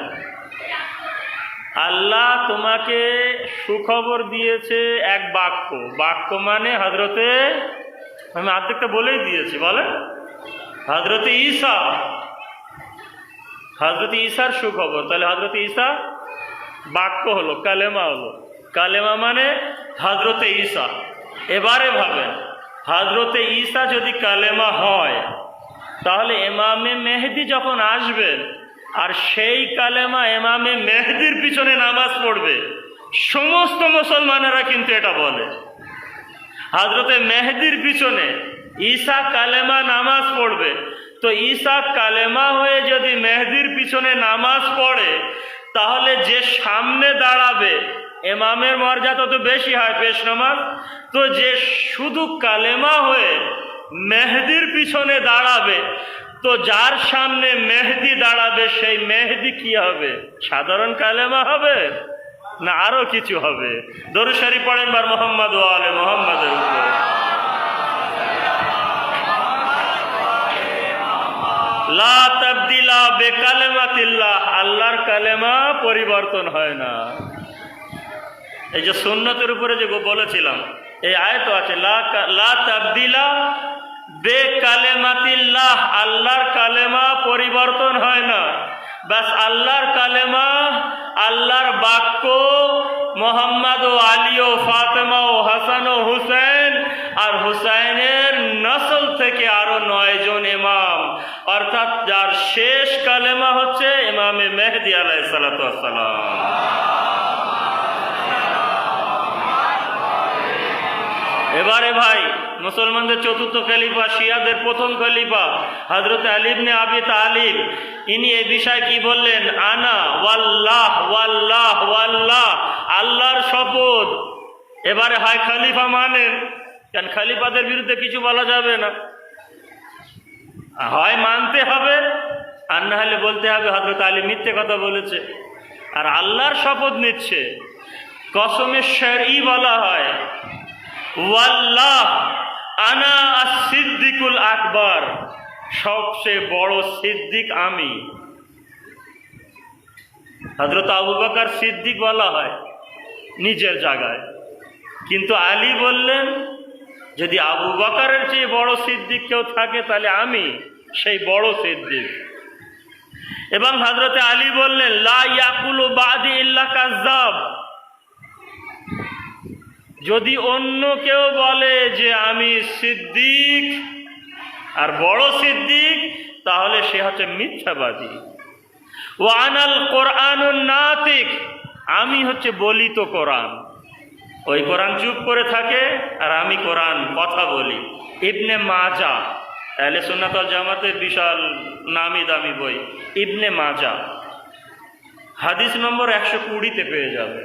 আল্লাহ তোমাকে সুখবর দিয়েছে এক বাক্য। বাক্য মানে হযরতে, আমি আর্ধেকটা বলেই দিয়েছি, বলেন হযরতে ঈসা, হযরত ঈসার সুখবর। তাহলে হযরত ঈসা বাক্য হলো, কালেমা হলো। কালেমা মানে হযরতে ঈসা। এবারে ভাবেন, হযরতে ঈসা যদি কালেমা হয়, তাহলে ইমামে মেহেদি যখন আসবেন আর সেই কালেমা ইমামে মেহেদির পিছনে নামাজ পড়বে, সমস্ত মুসলমানেরা কিন্তু এটা বলে হযরতে মেহেদির পিছনে ঈসা কালেমা নামাজ পড়বে। তো ঈসা কালেমা হয়ে যদি মেহেদির পিছনে নামাজ পড়ে, তাহলে যে সামনে দাঁড়াবে, ইমামের মর্যাদা তো বেশি হয় পেশ নামাজ, তো যে শুধু কালেমা হয়ে মেহেদির পিছনে দাঁড়াবে, তো যার সামনে মেহেদি দাঁড়াবে সেই মেহেদি কি হবে? সাধারণ কালেমা হবে? না আরো কিছু হবে? দরুদ শরীফ পড়েন বার মুহাম্মদ ওয়া আলে মুহাম্মাদের উপর। লা তাবদিলা বিকালিমাতিল্লাহ, আল্লাহর কালেমা পরিবর্তন হয় না। এই যে সুন্নতের উপরে যে বলেছিলাম, এই আয়াত আছে লা তাবদিলা বিকালিমাতিল্লাহ, আল্লাহর কালেমা পরিবর্তন হয় না। বাস আল্লাহর কালেমা, আল্লাহর বাক্য, মোহাম্মদ ও আলী ও ফাতেমা ও হাসান ও হুসেন, আর হুসাইনের নসল থেকে আরো 9 জন ইমাম, অর্থাৎ যার শেষ কালেমা হচ্ছে ইমামে মেহদি আলাইহিস সালাতু ওয়াস সালাম। এবারে ভাই, মুসলমানদের চতুর্থ খলিফা, শিয়াদের প্রথম খলিফা হযরত আলী ইবনে আবি তালিব, ইনি এই বিষয়ে কি বললেন? আনা ওয়াল্লাহ ওয়াল্লাহ ওয়াল্লাহ, আল্লাহর শপথ। এবারে হয় খলিফা মানেন, কারণ খলিফাদের বিরুদ্ধে কিছু বলা যাবে না, হয় মানতে হবে আর না হলে বলতে হবে হযরত আলী মিথ্যে কথা বলেছে। আর আল্লাহর শপথ নিচ্ছে, কসমে শরঈ বলা হয়, ওয়াল্লাহ আনা আস-সিদ্দিকুল আকবার, সবচেয়ে বড় সিদ্দিক আমি। হযরত আবু বকর সিদ্দিক বলা হয় নিজের জায়গায়, কিন্তু আলী বললেন যদি আবু বকরের চেয়ে বড় সিদ্দিক কেউ থাকে তাহলে আমি সেই বড় সিদ্দিক। এবং হযরত আলী বললেন লা ইয়াকুলু বাদি ইল্লা কাযযাব, যদি অন্য কেউ বলে যে আমি সিদ্দিক আর বড় সিদ্দিক, তাহলে সে হচ্ছে মিথ্যাবাদী। ওয়া আনাল কোরআনুন নাতিক, আমি হচ্ছে বলিত কোরআন। ওই কোরআন চুপ করে থাকে আর আমি কোরআন কথা বলি। ইবনে মাজা, আহলে সুন্নাত ওয়াল জামাতের বিশাল নামি দামি বই ইবনে মাজা, হাদিস নম্বর 120-তে পেয়ে যাবে।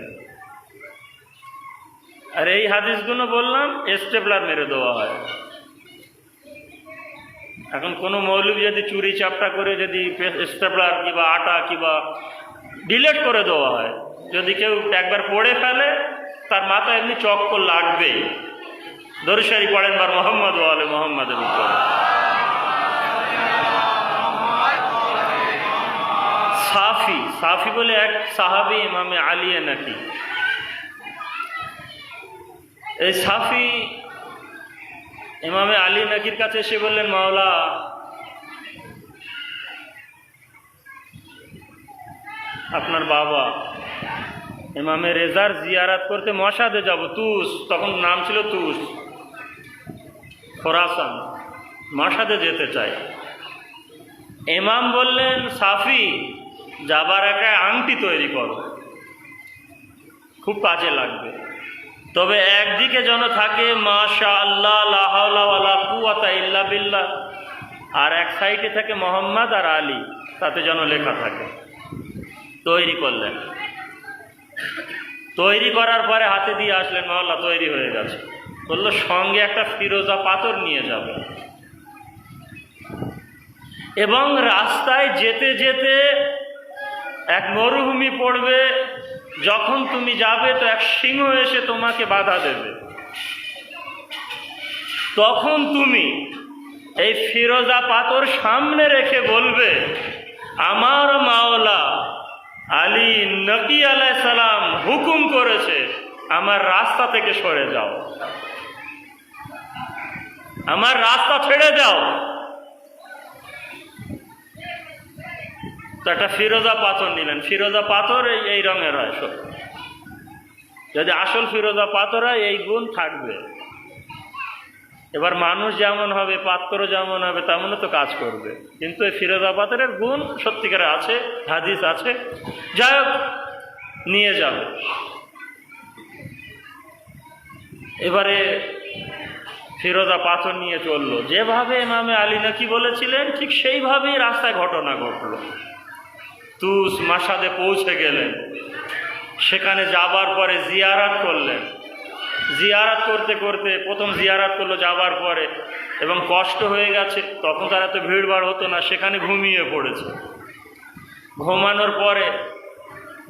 আর এই হাদিসগুলো বললাম স্টেপলার মেরে দেওয়া হয়। এখন কোনো মৌলবী যদি চুরি চাপটা করে যদি স্টেপলার কিংবা আটা কিংবা ডিলেট করে দেওয়া হয়, যদি কেউ একবার পড়ে ফেলে তার মাথায় এমনি চক্কর লাগবেই। দরুদ শরীফ পড়েন বার মুহাম্মদ ওয়া আলে মুহাম্মাদের উপর। সাফি বলে এক সাহাবী ইমামে আলী নাকি, এই সাফি ইমামে আলী নাকির কাছে এসে বললেন, মাওলা আপনার বাবা ইমামে রেজার জিয়ারাত করতে মশাদে যাব, তুস, তখন নাম ছিল তুস, খোরাসান, মশাদে যেতে চাই। ইমাম বললেন, সাফি যাবার একটা আংটি তৈরি করো, খুব কাজে লাগবে, তবে একদিকে যেন থাকে মাশা আল্লাহ লা হাওলা ওয়ালা কুওয়াতা ইল্লা বিল্লাহ, আর এক সাইডে থাকে মোহাম্মদ আর আলী, তাতে যেন লেখা থাকে। তৈরি করলেন, তৈরি করার পরে হাতে দিয়ে আসলেন, মাওলা তৈরি হয়ে গেছে। বললো সঙ্গে একটা ফিরোজা পাথর নিয়ে যাবে, এবং রাস্তায় যেতে যেতে এক মরুভূমি পড়বে, যখন তুমি যাবে তো এক সিংহ এসে তোমাকে বাধা দেবে, তখন তুমি এই ফিরোজা পাথর সামনে রেখে বলবে, আমার মাওলা আলী নবী আলাইহিস সালাম হুকুম করেছে আমার রাস্তা থেকে সরে যাও, আমার রাস্তা ছেড়ে যাও। তো একটা ফিরোজা পাথর নিলেন, ফিরোজা পাথর এই রঙের হয়, যদি আসল ফিরোজা পাথর হয় এই গুণ থাকবে। এবার মানুষ যেমন হবে, পাত্র যেমন হবে, তেমনও তো কাজ করবে, কিন্তু এই ফিরোজা পাথরের গুণ সত্যিকারে আছে, হাদিস আছে। যাই হোক, নিয়ে যাবে। এবারে ফিরোজা পাথর নিয়ে চললো, যেভাবে ইমামে আলী নাকি বলেছিলেন ঠিক সেইভাবেই রাস্তায় ঘটনা ঘটল। তুস মাসাদে পৌঁছে গেলেন, সেখানে যাবার পরে জিয়ারাত করলেন। জিয়ারাত করতে করতে প্রথম জিয়ারাত করলো যাবার পরে, এবং কষ্ট হয়ে গেছে, তখন তার এত ভিড়ভাড় হতো না, সেখানে ঘুমিয়ে পড়েছে। ঘুমানোর পরে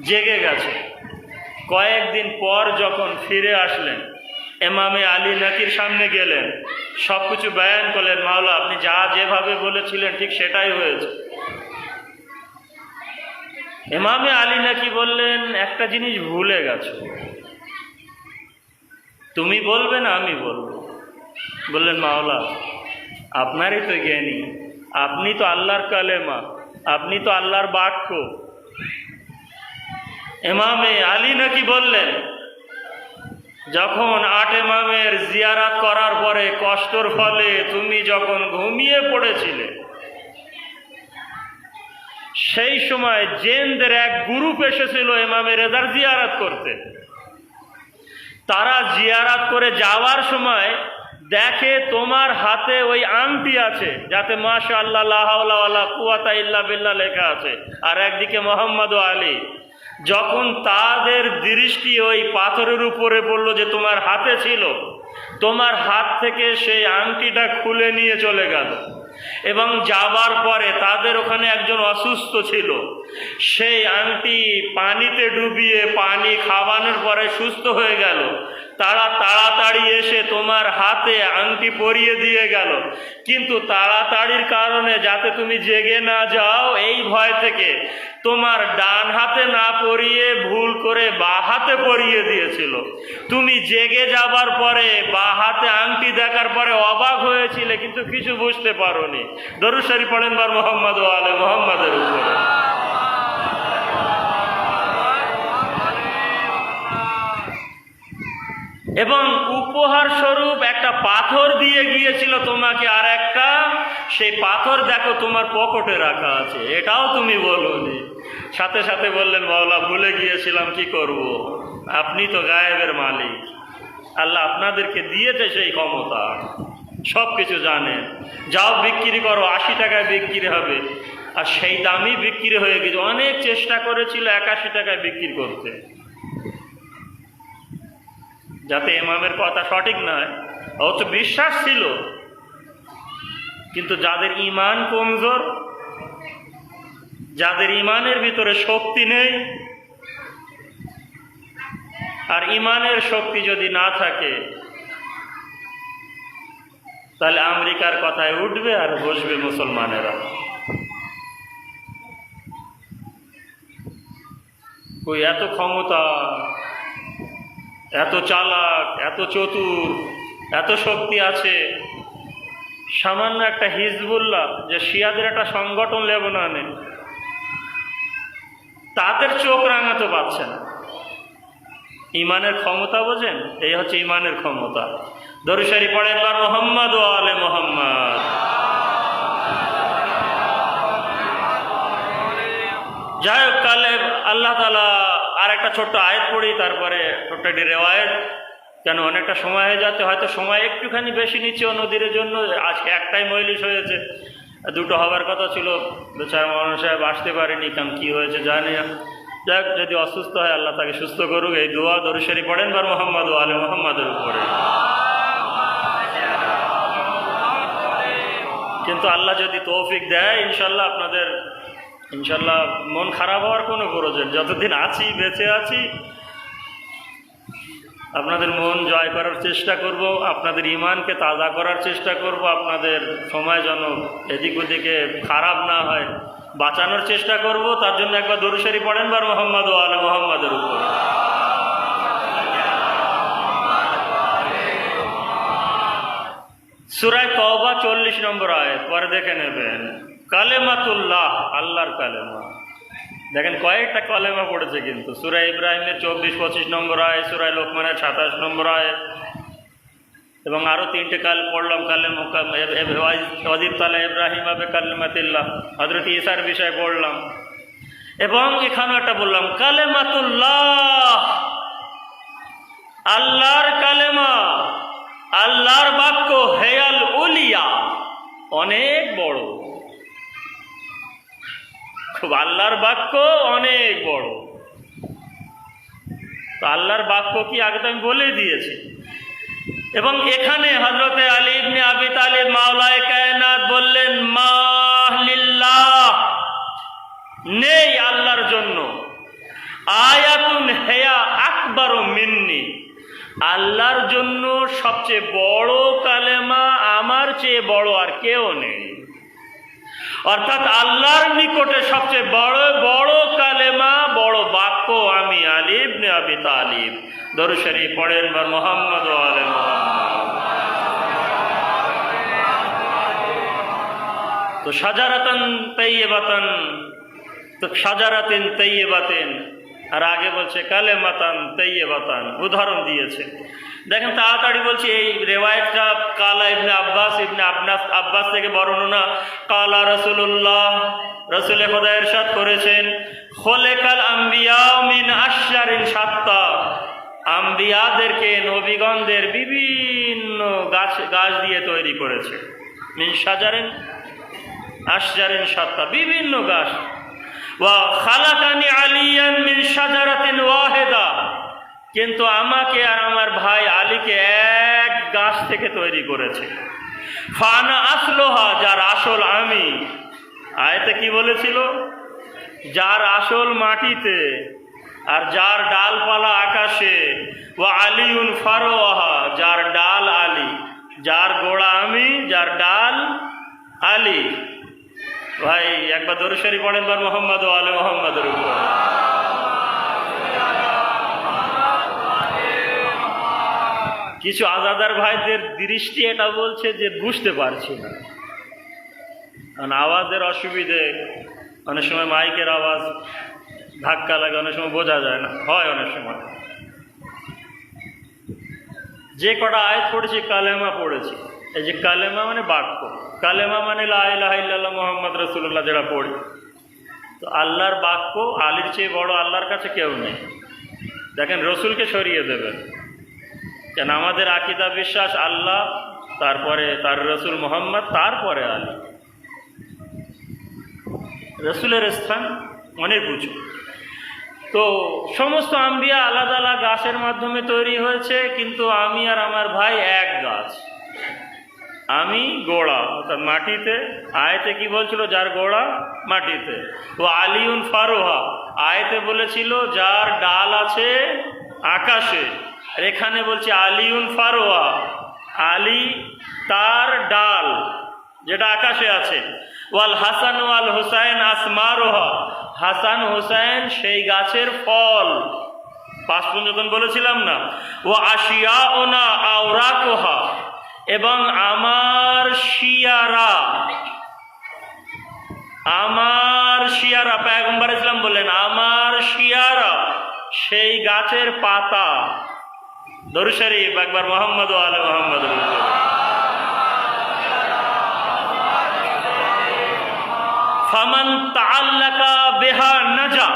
জেগে গেছে, কয়েকদিন পর যখন ফিরে আসলেন, ইমামে আলী নাকির সামনে গেলেন, সব কিছু বয়ান করলেন, মাওলা আপনি যা যেভাবে বলেছিলেন ঠিক সেটাই হয়েছে। ইমামে আলী নাকি বললেন, একটা জিনিস ভুলে গেছো, তুমি বলবে না আমি বলবো। বললেন, মাওলা আপনারই তো জ্ঞানী, আপনি তো আল্লাহর কালেমা, আপনি তো আল্লাহর বাক্য। ইমামে আলী নাকি বললেন, যখন 8 ইমামের জিয়ারাত করার পরে কষ্টর ফলে তুমি যখন ঘুমিয়ে পড়েছিলে, সেই সময় জিনদের এক গ্রুপ এসেছিল ইমামে রেজার জিয়ারাত করতে। তারা জিয়ারাত করে যাওয়ার সময় দেখে তোমার হাতে ওই আংটি আছে, যাতে মাশাআল্লাহ লা হাওলা ওয়ালা কুওয়াতা ইল্লা বিল্লাহ লেখা আছে, আর একদিকে মোহাম্মদ ও আলী। যখন তাদের দৃষ্টি ওই পাথরের উপরে পড়লো যে তোমার হাতে ছিল, তোমার হাত থেকে সেই আংটিটা খুলে নিয়ে চলে গেল। এবং যাবার পরে তাদের ওখানে একজন অসুস্থ ছিল, সেই আংটি পানিতে ডুবিয়ে পানি খাওয়ানোর পরে সুস্থ হয়ে গেল। তারা তাড়াতাড়ি এসে তোমার হাতে আংটি পরিয়ে দিয়ে গেল, কিন্তু তাড়াতাড়ির কারণে যাতে তুমি জেগে না যাও এই ভয় থেকে তোমার ডান হাতে না পরিয়ে ভুল করে বাঁ হাতে পরিয়ে দিয়েছিল। তুমি জেগে যাবার পরে বাঁ হাতে আংটি দেখার পরে অবাক হয়েছিলে, কিন্তু কিছু বুঝতে পারোনি। দরুদ শরীফ পড়েন বার মুহাম্মদ ওয়া আলে মুহাম্মাদের উপরে। এবং উপহার স্বরূপ একটা পাথর দিয়ে গিয়েছিল তোমাকে, আর একটা সেই পাথর দেখো তোমার পকেটে রাখা আছে, এটাও তুমি বলোনি। সাথে সাথে বললেন, মাওলা ভুলে গিয়েছিলাম, কি করব, আপনি তো গায়েবের মালিক, আল্লাহ আপনাদেরকে দিয়েছে সেই ক্ষমতা, সব কিছু জানেন। যাও বিক্রি করো, 80 টাকায় বিক্রি হবে। আর সেই দামই বিক্রি হয়ে গেছে। অনেক চেষ্টা করেছিল 81 টাকায় বিক্রি করতে, যাতে ইমামের কথা সঠিক নয়, অথচ বিশ্বাস ছিল। কিন্তু যাদের ঈমান কমজোর, যাদের ঈমানের ভিতরে শক্তি নেই, আর ঈমানের শক্তি যদি না থাকে, তাহলে আমেরিকার কথায় উঠবে আর বসবে মুসলমানেরা। ওই এত ক্ষমতা, এত চালাক, এত চতুর, এত শক্তি আছে। সামান্য একটা হিজবুল্লাহ, যে শিয়াদের একটা সংগঠন লেবাননে, তাদের চোখ রাঙাতে পারছে না। ইমানের ক্ষমতা বোঝেন? এই হচ্ছে ইমানের ক্ষমতা। দরুদ শরীফ পড়েন বার মুহাম্মদ ওয়া আলে মুহাম্মদ। যাই হোক, কালে আল্লাহ তাআলা আর একটা ছোট্ট আয়াত পড়ি, তারপরে ছোট্ট একটি রেওয়ায়েত, কেন অনেকটা সময় হয়ে যাচ্ছে, হয়তো সময় একটুখানি বেশি নিচ্ছে নদীর জন্য। আজকে একটাই মজলিস হয়েছে, 2টো হবার কথা ছিল, বেচারা মাওলানা সাহেব আসতে পারেনি, কারণ কী হয়েছে জানি না। যাক, যদি অসুস্থ হয় আল্লাহ তাকে সুস্থ করুক, এই দোয়া দরুদ শরীফ পড়েন বার মুহাম্মদ ওয়া আলে মুহাম্মাদের উপরে। কিন্তু আল্লাহ যদি তৌফিক দেয়, ইনশাল্লাহ আপনাদের ইনশাল্লাহ মন খারাপ হওয়ার কোনো প্রয়োজন, যতদিন আছি, বেঁচে আছি, আপনাদের মন জয় করার চেষ্টা করব, আপনাদের ঈমানকে তাজা করার চেষ্টা করব, আপনাদের সময় যেন এদিক ওদিকে খারাপ না হয়, বাঁচানোর চেষ্টা করব। তার জন্য একবার দরুদ শরীফ পড়েন বার মুহাম্মদ ওয়া আলে মুহাম্মাদের উপর। সূরা তওবা 40 নম্বর আয়াত, পরে দেখে নেবেন। কালেমাতুল্লাহ, আল্লাহর কালেমা। দেখেন কয়েকটা কালেমা পড়েছে কিন্তু। সূরা ইব্রাহিমের 24-25 নম্বর আয়াত, সূরা লোকমানের 27 নম্বর আয়াত, এবং আরও 3টে কাল পড়লাম। ওয়াজিব তালা ইব্রাহিম আবে কালেমাতিল্লাহ, হযরত ঈসার বিষয় পড়লাম। এবং এখানে একটা বললাম কালেমাতুল্লাহ, আল্লাহর কালেমা, আল্লাহর বাক্য, হেয়াল উলিয়া, অনেক বড়, খুব আল্লাহর বাক্য অনেক বড়। তো আল্লাহর বাক্য কি আগে তো আমি বলে দিয়েছি। এবং এখানে হযরতে আলী ইবনে আবি তালিব মাওলায়ে কায়নাত বললেন, মা লিল্লাহ, নেই আল্লাহর জন্য, আয়াতুন হেয়া আকবারু মিন্নি, আল্লাহর জন্য সবচেয়ে বড় কালেমা আমার চেয়ে বড় আর কেউ নেই। অর্থাৎ আল্লাহর নিকটে সবচেয়ে বড় বড় কালেমা, বড় বাক্য আমি আলী ইবনে আবি তালিব। দরুদ শরীফ পড়েন বার মুহাম্মদ ওয়া আলে মুহাম্মদ। তো শাজারাতান তাইয়্যিবাতান, তো শাজারাতিন তাইয়্যিবাতিন, আর আগে বলছে কালেমাতান তাইয়্যিবাতান, উদাহরণ দিয়েছে। দেখেন তাড়াতাড়ি বলছি, এই রেওয়ায়েতটা কালা ইবনে আব্বাস আব্বাস থেকে বর্ণনা। কালা রাসূলুল্লাহ, রাসূলে খোদা ইরশাদ করেছেন, খোলেকাল আম্বিয়া মিন আশজারিন শাত্তা, আম্বিয়াদেরকে, নবীগণদের বিভিন্ন গাছ দিয়ে তৈরি করেছে। মিন শাজারিন আশজারিন শাত্তা, বিভিন্ন গাছ। ওয়া খালাকানি আলিয়ান মিন শাজারাতিন ওয়াহিদা, কিন্তু আমাকে আর আমার ভাই আলীকে এক গাছ থেকে তৈরি করেছে। ফানা আসলোহা, যার আসল আমি। আয়াতে কি বলেছিল? যার আসল মাটিতে আর যার ডালপালা আকাশে। ওয়া আলিউন ফারোয়াহা, যার ডাল আলী, যার গোড়া আমি, যার ডাল আলী। ভাই একবার দরুদ শরীফ পড়েন বার মুহাম্মদ ওয়া আলে মুহাম্মাদের উপর। কিছু আজাদার ভাইদের দৃষ্টি এটা বলছে যে বুঝতে পারছি না, কারণ আওয়াজের অসুবিধে, অনেক সময় মাইকের আওয়াজ ধাক্কা লাগে, অনেক সময় বোঝা যায় না, হয় অনেক সময়। যে কটা আয়াত পড়েছি কালেমা পড়েছি, এই যে কালেমা মানে বাক্য, কালেমা মানে লা ইলাহা ইল্লাল্লাহ মুহাম্মদ রাসূলুল্লাহ যেটা পড়ি, তো আল্লাহর বাক্য, আলীর চেয়ে বড় আল্লাহর কাছে কেউ নেই। দেখেন রসুলকে সরিয়ে দেবেন, কেন আমাদের আকীদা বিশ্বাস আল্লাহ, তারপরে তার রসুল মুহাম্মদ, তারপরে আলী। রসুলের স্থান অনেক উঁচু। তো সমস্ত আম্বিয়া আলাদা আলাদা গাছের মাধ্যমে তৈরি হয়েছে, কিন্তু আমি আর আমার ভাই এক গাছ। আমি গোড়া, অর্থাৎ মাটিতে। আয়াতে কি বলছিল? যার গোড়া মাটিতে। ও আলিউন ফারোহা, আয়াতে বলেছিল যার ডাল আছে আকাশে, আর এখানে বলছে আলিউন ফারোহা, আলী তার ডাল যেটা আকাশে আছে। ওয়াল হাসান ওয়াল হুসাইন আসমারোহা, হাসান হুসাইন সেই গাছের ফল। 5 পর্যন্ত বলেছিলাম না? ও আশিয়া ওনা আওরাকোহা, এবং আমার শিয়ারা, পয়গম্বর ইসলাম বললেন আমার শিয়ারা সেই গাছের পাতা। দরুদ শরীফ একবার মুহাম্মদ ওয়া আলে মুহাম্মদ। ফামান তাআল্লাকা বিহা নাজা,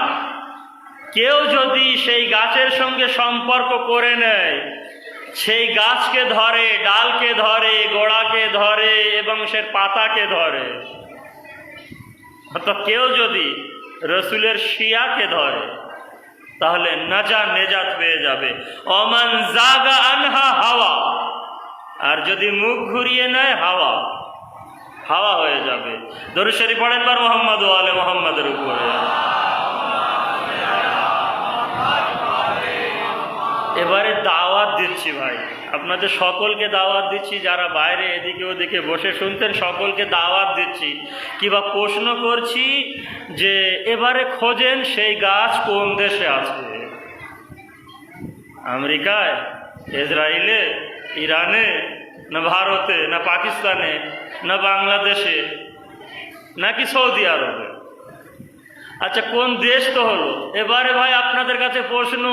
কেউ যদি সেই গাছের সঙ্গে সম্পর্ক করে নেয়, সেই গাছকে ধরে, ডালকে ধরে, গোড়াকে ধরে এবং সে পাতাকে ধরে, অর্থাৎ কেউ যদি রসুলের শিয়াকে ধরে তাহলে নেজাত পেয়ে যাবে। ওমান জাগা আনহা হাওয়া, আর যদি মুখ ঘুরিয়ে নেয় হাওয়া হয়ে যাবে। দরুদ শরীফ পড়েন বার মুহাম্মদ ওয়া আলে মুহাম্মাদের উপরে। এবারে দাওয়াত দিচ্ছি ভাই, আপনাদের সকলকে দাওয়াত দিচ্ছি, যারা বাইরে এদিকে ওদিকে বসে শুনতেন সকলকে দাওয়াত দিচ্ছি। কিবা প্রশ্ন করছি যে এবারে খোঁজেন সেই গাছ কোন দেশে আছে, আমেরিকায়, ইসরায়েলে, ইরানে, না ভারতে, না পাকিস্তানে, না বাংলাদেশে, নাকি সৌদি আরবে? আচ্ছা কোন দেশ তো হলো। এবারে ভাই আপনাদের কাছে প্রশ্ন,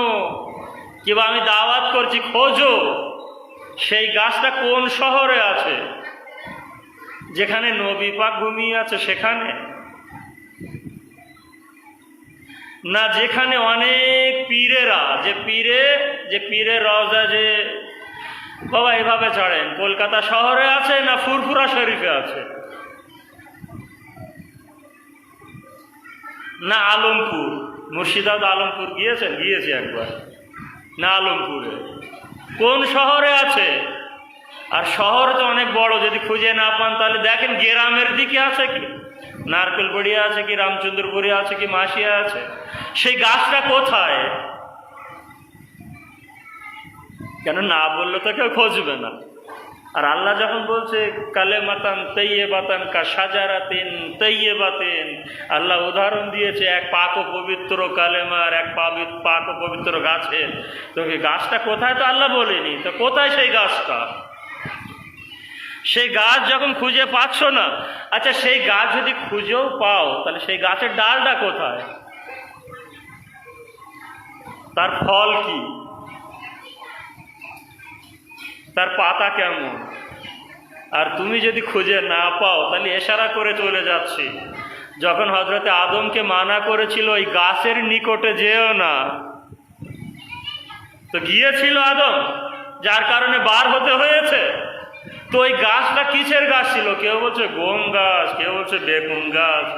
কিংবা আমি দাওয়াত করছি, খোঁজো সেই গাছটা কোন শহরে আছে, যেখানে নবী পাক ঘুমিয়ে আছে সেখানে, না যেখানে অনেক পীরেরা, যে পীরের রওজা, যে বাবা এভাবে ছাড়েন, কলকাতা শহরে আছে, না ফুরফুরা শরীফে আছে, না আলমপুর, মুর্শিদাবাদ আলমপুর গিয়েছেন? গিয়েছি একবার। না আলমপুরে, কোন শহরে আছে? আর শহর তো অনেক বড়, যদি খুঁজে না পান তাহলে দেখেন গ্রামের দিকে আছে কি, নারকেলবাড়িয়া আছে কি, রামচন্দ্রপুরে আছে কি, মাসিয়া আছে, সেই গাছটা কোথায়? কেন না বললে তো কেউ খুঁজবে না। আর আল্লাহ যখন বলছে কালেমাতান তাইয়্যিবাতান কা শাজারাতিন তাইয়্যিবাতিন, আল্লাহ উদাহরণ দিয়েছে এক পাক ও পবিত্র কালেমার, এক পাক ও পবিত্র গাছের। তো এই গাছটা কোথায় তো আল্লাহ বলেনি, তো কোথায় সেই গাছটা? সেই গাছ যখন খুঁজে পাচ্ছ না, আচ্ছা সেই গাছ যদি খুঁজেও পাও তাহলে সেই গাছের ডালটা কোথায়, তার ফল কি, তার পাতা কেমন? আর তুমি যদি খুঁজে না পাও তাহলে ইশারা করে চলে যাচ্ছি, যখন হযরতে আদমকে মানা করেছিল ওই গাছের নিকটে যেও না, তো গিয়েছিল আদম, যার কারণে বার হতে হয়েছে। তো ওই গাছটা কিসের গাছ ছিল? কেউ বলছে গম গাছ, কেউ বলছে বেগুন গাছ,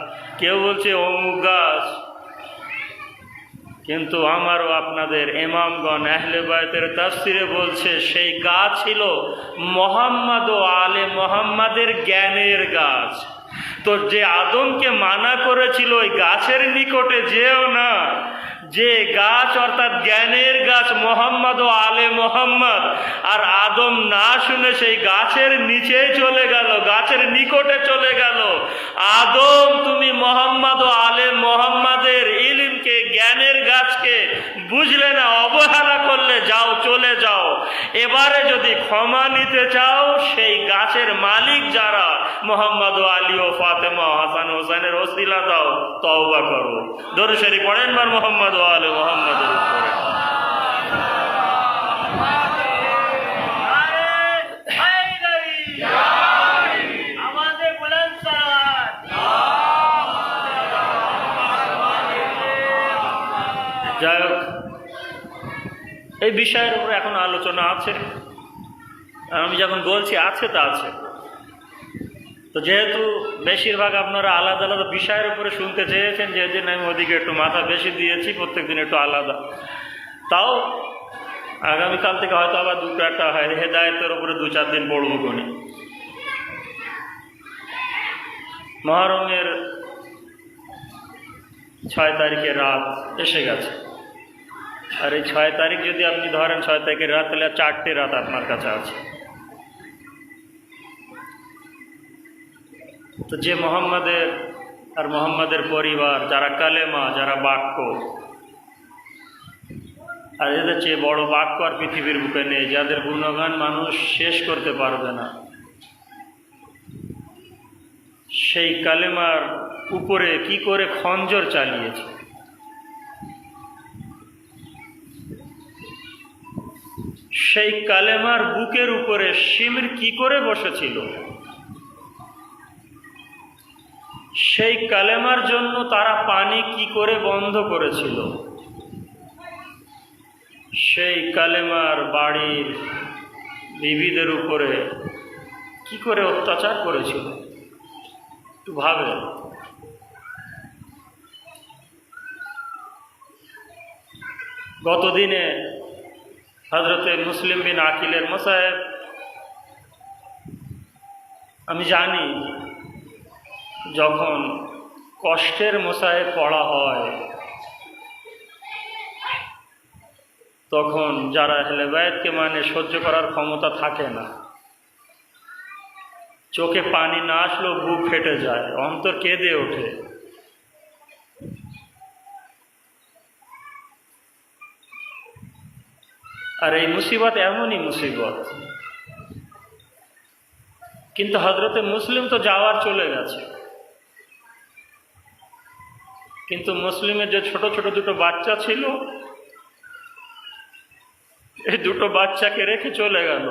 কেউ বলছে অমুক গাছ। কিন্তু আমারও আপনাদের ইমামগণ আহলে বায়তের তাফসিরে বলছে সেই গাছ ছিল মুহাম্মদ ও আলে মুহাম্মাদের জ্ঞানের গাছ। তো যে আদমকে মানা করেছিল ওই গাছের নিকটে যেও না, যে গাছ অর্থাৎ জ্ঞানের গাছ মুহাম্মদ ও আলে মুহাম্মদ, আর আদম না শুনে সেই গাছের নিচেই চলে গেল, গাছের নিকটে চলে গেল। আদম তুমি মুহাম্মদ ও আলে মুহাম্মাদের ইলমকে, জ্ঞানের গাছকে বুঝলে না, অবহেলা করলে, যাও চলে যাও। এবারে যদি ক্ষমা নিতে চাও সেই গাছের মালিক যারা মুহাম্মদ ও আলী ও ফাতেমা হাসান হোসেনের ওসিলা দাও, তওবা করো। দরুদ শরীফ পড়েন বার মুহাম্মদ ও আলে মুহাম্মাদের উপরে। যাই হোক, এই বিষয়ের উপরে এখন আলোচনা আছে। আমি যখন বলছি আছে তা আছে, তো যেহেতু বেশিরভাগ আপনারা আলাদা আলাদা বিষয়ের উপরে শুনতে চেয়েছেন, যেদিন আমি ওদিকে একটু মাথা বেশি দিয়েছি, প্রত্যেকদিন একটু আলাদা। তাও আগামীকাল থেকে হয়তো আবার দুটো একটা হেদায়েতের উপরে 2-4 দিন পড়ব কোনে। মুহররমের 6 তারিখের রাত এসে গেছে। আর এই 6 তারিখ যদি আপনি ধরেন 6 তারিখের রাত, তাহলে 4টে রাত আপনার কাছে আছে। তো যে মুহাম্মাদের আর মুহাম্মাদের পরিবার, যারা কালেমা, যারা বাক্য, আর এদের চেয়ে বড় বাক্য আর পৃথিবীর বুকে নেই, যাদের গুণগান মানুষ শেষ করতে পারবে না, সেই কালেমার উপরে কি করে খঞ্জর চালিয়েছে, সেই কালেমার বুকের উপরে শিমির কি করে বসেছিল, সেই কালেমার জন্য তারা পানি কি করে বন্ধ করেছিল, সেই কালেমার বাড়ির বিবিদের উপরে কি করে অত্যাচার করেছিল, একটু ভাবে। গতদিনে হযরতে মুসলিম বিন আকিলের মোসাহেব, আমি জানি যখন কষ্টের মোসাহেব পড়া হয় তখন যারা আহলে বায়াতকে মানে সহ্য করার ক্ষমতা থাকে না, চোখে পানি না আসলেও বুক ফেটে যায়, অন্তর কেঁদে ওঠে। আর এই মুসিবত এমনই মুসিবত, কিন্তু হযরতে মুসলিম তো যাওয়ার চলে গেছে, কিন্তু মুসলিমের যে ছোট ছোট দুটো বাচ্চা ছিল, এই দুটো বাচ্চাকে রেখে চলে গেল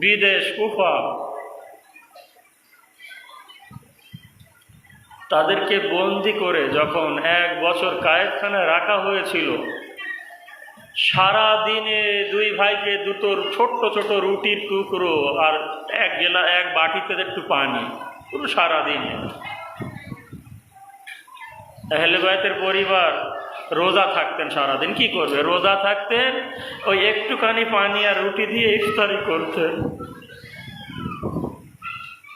বিদেশ, কুফা। তাদেরকে বন্দি করে যখন 1 বছর কায়েদখানায় রাখা হয়েছিল, সারা দিনে 2 ভাইকে দুটো ছোট্ট ছোট রুটির টুকরো আর এক বাটিতে একটু পানি, পুরো সারা দিনে। আহলে বায়তের পরিবার রোজা থাকতেন, সারাদিন কি করবে, রোজা থাকতেন, ওই একটুখানি পানি আর রুটি দিয়ে ইফতারি করতেন।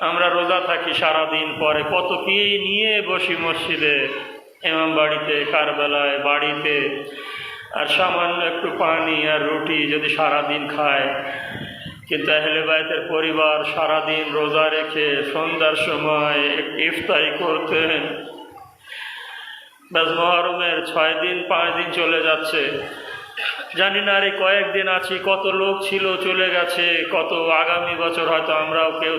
আমরা রোজা থাকি সারাদিন, পরে কত কি নিয়ে বসি মসজিদে, ইমাম বাড়িতে, কারবালায়, বাড়িতে। আর সামান্য একটু পানি আর রুটি যদি সারাদিন খায়। কিন্তু আহলে বায়তের পরিবার সারাদিন রোজা রেখে সন্ধ্যার সময় ইফতারি করতেন। ব্যাস মহরমের 6 দিন 5 দিন চলে যাচ্ছে, জানি না আরে কয়েকদিন আছি, কত লোক ছিল চলে গেছে, কত আগামী বছর হয়তো আমরাও কেউ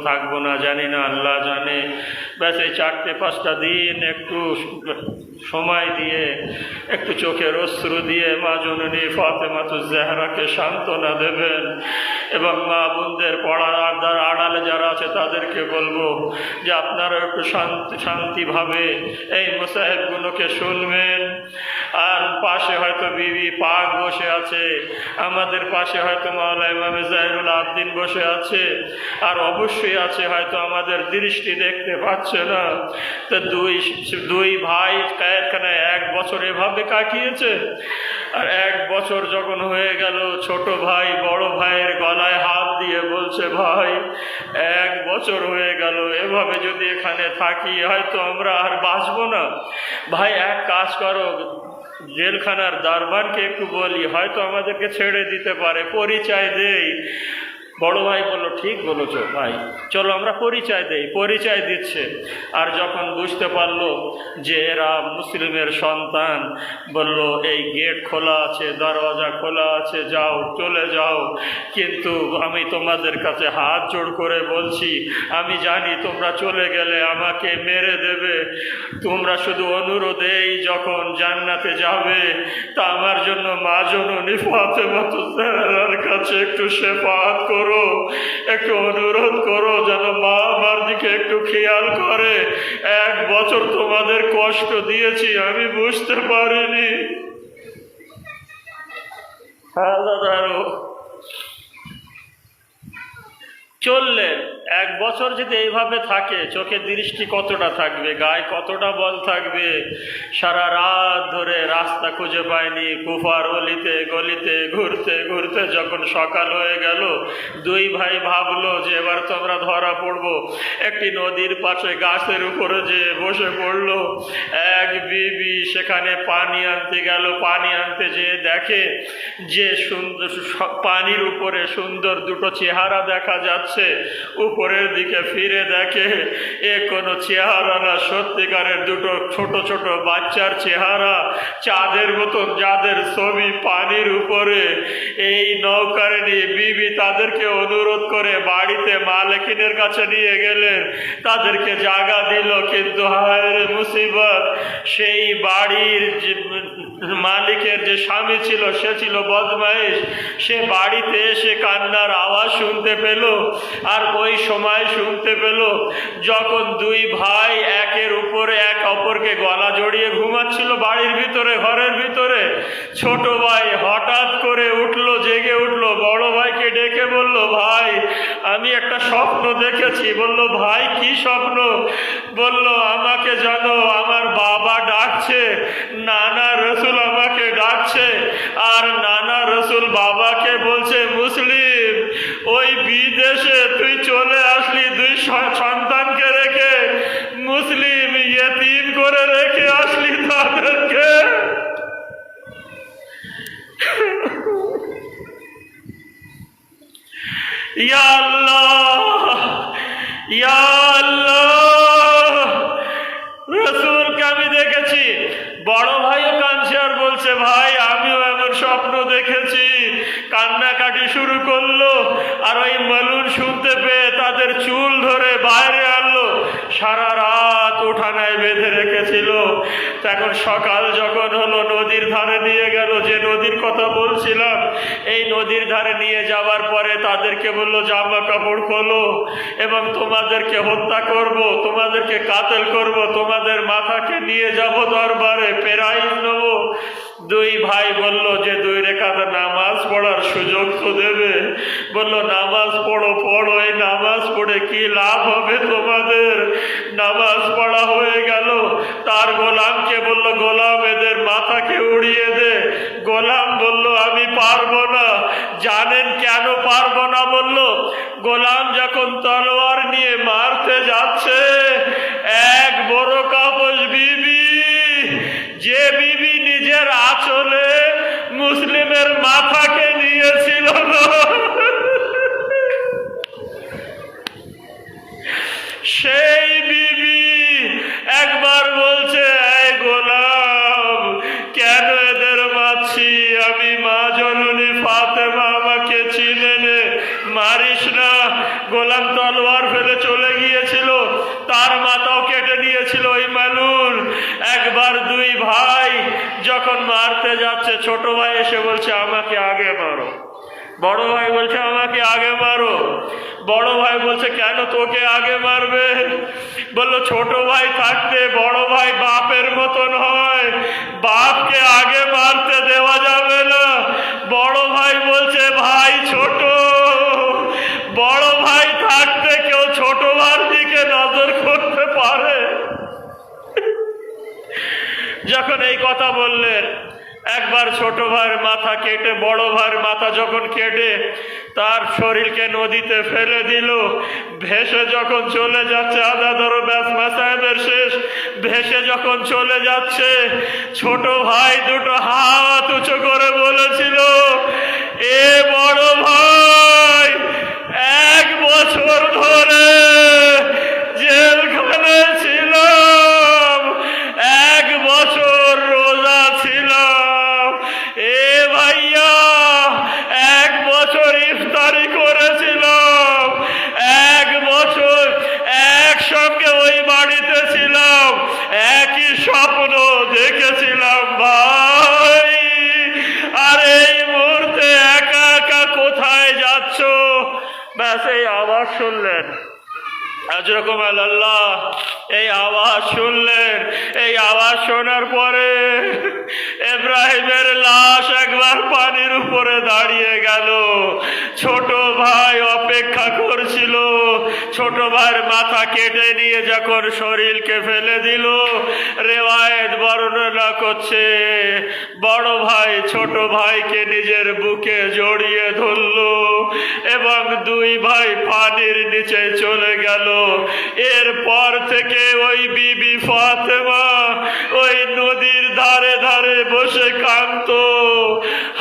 থাকবো না, জানি না, আল্লাহ জানে। ব্যাস এই 4-5টা দিন একটু সময় দিয়ে, একটু চোখের অশ্রু দিয়ে মা জননী ফাতেমাতুজ জাহরাকে সান্ত্বনা দেবেন। এবং মা বোনদের পড়ার আড়ালে যারা আছে তাদেরকে বলবো যে আপনারা একটু শান্তিভাবে এই মোসাহেবগুলোকে শুনবেন। আর পাশে হয়তো বিবি পাক বসে আছে, আমাদের পাশে হয়তো মাওলানা ইমাম জাইনুল আবদিন বসে আছে, আর অবশ্যই আছে হয়তো আমাদের দৃষ্টি দেখতে পাচ্ছে না। তো দুই ভাই কায়েতখানায় 1 বছর এভাবে কাটিয়েছে। আর 1 বছর যখন হয়ে গেল, ছোট ভাই বড় ভাইয়ের গলায় হাত দিয়ে বলছে, ভাই 1 বছর হয়ে গেল, এভাবে যদি এখানে থাকি হয়তো আমরা আর বাঁচবো না। ভাই এক কাজ করো, জেলখানার দারবানকে একটু বলি, হয়তো আমাদেরকে ছেড়ে দিতে পারে, পরিচয় দেই। বড় ভাই বললো, ঠিক বলেছো ভাই, চলো আমরা পরিচয় দেই। পরিচয় দিচ্ছে। আর যখন বুঝতে পারলো যে এরা মুসলিমের সন্তান, বলল এই গেট খোলা আছে, দরওয়াজা খোলা আছে, যাও, চলে যাও। কিন্তু আমি তোমাদের কাছে হাত জোড় করে বলছি, আমি জানি তোমরা চলে গেলে আমাকে মেরে দেবে। তোমরা শুধু অনুরোধেই যখন জান্নাতে যাবে, তা আমার জন্য মা জননী ফাতেমাতুজ জাহরার কাছে একটু শেফাআত করো, একটু অনুরোধ করো যেন মা আমার দিকে একটু খেয়াল করে। 1 বছর তোমাদের কষ্ট দিয়েছি, আমি বুঝতে পারিনি। চললেন। 1 বছর যদি এইভাবে থাকে, চোখের দৃষ্টি কতটা থাকবে, গায়ে কতটা বল থাকবে। সারা রাত ধরে রাস্তা খুঁজে পায়নি, কুফার অলিতে গলিতে ঘুরতে ঘুরতে যখন সকাল হয়ে গেল, 2 ভাই ভাবলো যে এবার তো আমরা ধরা পড়বো। একটি নদীর পাশে গাছের উপরে যে বসে পড়লো। এক বিবি সেখানে পানি আনতে গেল। পানি আনতে যেয়ে দেখে যে সুন্দর পানির উপরে সুন্দর 2টো চেহারা দেখা যাচ্ছে। উপরের দিকে ফিরে দেখে এ কোনো চেহারা না, সত্যিকারের 2টো ছোট ছোট বাচ্চার চেহারা, চাঁদের মতন যাদের ছবি পানির উপরে। এই নৌকারিনী বিবি তাদেরকে অনুরোধ করে বাড়িতে মালিকিনের কাছে নিয়ে গেলেন, তাদেরকে জাগা দিল। কিন্তু হায় রে মুসিবত, সেই বাড়ির মালিকের যে স্বামী ছিল সে ছিল বদমাইশ। সে বাড়িতে এসে কান্নার আওয়াজ শুনতে পেল। আর ওই সময় শুনতে পেল যখন 2 ভাই একের উপরে এক অপরকে গলা জড়িয়ে ঘুমাচ্ছিল বাড়ির ভিতরে, ঘরের ভিতরে। ছোট ভাই হঠাৎ করে উঠলো, জেগে উঠলো, বড় ভাইকে ডেকে বলল, ভাই আমি একটা স্বপ্ন দেখেছি। বলল, ভাই কি স্বপ্ন? বলল, আমাকে জানো আমার বাবা ডাকছে, নানা রসুল আমাকে ডাকছে। আর নানা রসুল বাবাকে বলছে, মুসলিম ওই বিদেশে তুই চলে আসলি 2 সন্তানকে রেখে, মুসলিম ইয়েতিম করে রেখে আসলি তাদেরকে। ইয়া আল্লাহ, ইয়া আল্লাহ, রসুলকে আমি দেখেছি। বড় ভাইও কাঁদছে আর বলছে, ভাই আমিও এমন স্বপ্ন দেখেছি। কান্নাকাটি শুরু করলো। আর ওই মালুন শুনতে পেয়ে তাদের চুল ধরে বাইরে আনলো, সারা রাত উঠানায় বেঁধে রেখেছিল। এখন সকাল যখন হলো, নদীর ধারে নিয়ে গেল। যে নদীর কথা বলছিলাম, এই নদীর ধারে নিয়ে যাওয়ার পরে তাদেরকে বললো, জামা কাপড় খোলো এবং তোমাদেরকে হত্যা করব, তোমাদেরকে কাতেল করব, তোমাদের মাথাকে নিয়ে যাব দরবারে, প্রাইজ নেব। 2 ভাই বলল যে 2 রাকাত নামাজ পড়ার সুযোগ তো দেবে। বলল, নামাজ পড়ো, পড়ো, এই নামাজ পড়ে কি লাভ হবে তোমাদের? নামাজ পড়া হয়ে গেল। তার গোলামকে বলল, গোলাম এদের মাথাকে উড়িয়ে দে। গোলাম বলল, আমি পারবো না। জানেন কেন পারবো না? বলল, গোলাম যখন তলোয়ার নিয়ে মারতে যাচ্ছে, এক বড় কাপড় বিবি, যে বিবি নিজের আঁচলে মুসলিমের মাথাকে নিয়েছিল না। সেই বিবি একবার বলছে, এই গোলাম, কেন এদের মারছি? আমি মা জননী ফাতেমা, আমাকে চিনে নে, মারিস না। গোলাম তলোয়ার ফেলে চলে গিয়েছিল, তার মাথাও কেটে নিয়েছিল ওই মালুন। একবার দুই ভাই যখন মারতে যাচ্ছে, ছোট ভাই এসে বলছে, আমাকে আগে মারো। বড় ভাই বলছে, আমাকে আগে মারো। বড় ভাই বলছে, কেন তোকে আগে মারবে? বললো, ছোট ভাই থাকতে বড় ভাই বাপের মতন হয়, বাপকে আগে মারতে দেওয়া যাবে না। বড় ভাই বলছে, ভাই ছোট, বড় ভাই থাকতে কেউ ছোট ভাইয়ের দিকে নজর করতে পারে? যখন এই কথা বললেন, একবার ছোট ভাইয়ের মাথা কেটে, বড় ভাইয়ের মাথা যখন কেটে তার শরীরকে নদীতে ফেলে দিল। ভেসে যখন চলে যাচ্ছে, আদা ধরো ব্যাস মাসায়েবের শেষ, ভেসে যখন চলে যাচ্ছে, ছোট ভাই দুটো হাত উঁচু করে বলেছিল, এ বড় ভাই, 1 বছর ধরে জেলখানে ছিলাম, 1 বছর রোজা ছিলাম, এ ভাইয়া 1 বছর ইফতারি করেছিলাম, 1 বছর একসঙ্গে ওই বাড়িতে ছিলাম, একই স্বপ্ন দেখেছিলাম ভাই, আর এই মুহূর্তে একা একা কোথায় যাচ্ছ? ব্যাস এই আওয়াজ শুনলেন, যেরকম আল্লাহ, এই আওয়াজ শুনলেন। এই আওয়াজ শোনার পরে ইব্রাহিমের লাশ একবার পানির উপরে দাঁড়িয়ে গেল। ছোট ভাই অপেক্ষা করছিল। ছোট ভাইয়ের মাথা কেটে নিয়ে যখন শরীরকে ফেলে দিল, রেওয়ায়েত বর্ণনা করছে, বড় ভাই ছোট ভাইকে নিজের বুকে জড়িয়ে ধরল এবং দুই ভাই পানির নিচে চলে গেল। এরপর থেকে ওই বিবি ফাতেমা ওই নদীর ধারে ধারে বসে কাঁদতো,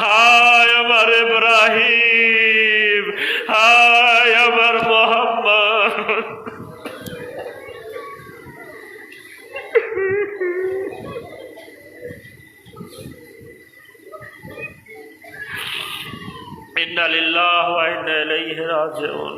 হায় আমার ইব্রাহিম, হায় আমার মোহাম্মদ। ইন্না লিল্লাহি ওয়া ইন্না ইলাইহি রাজিউন।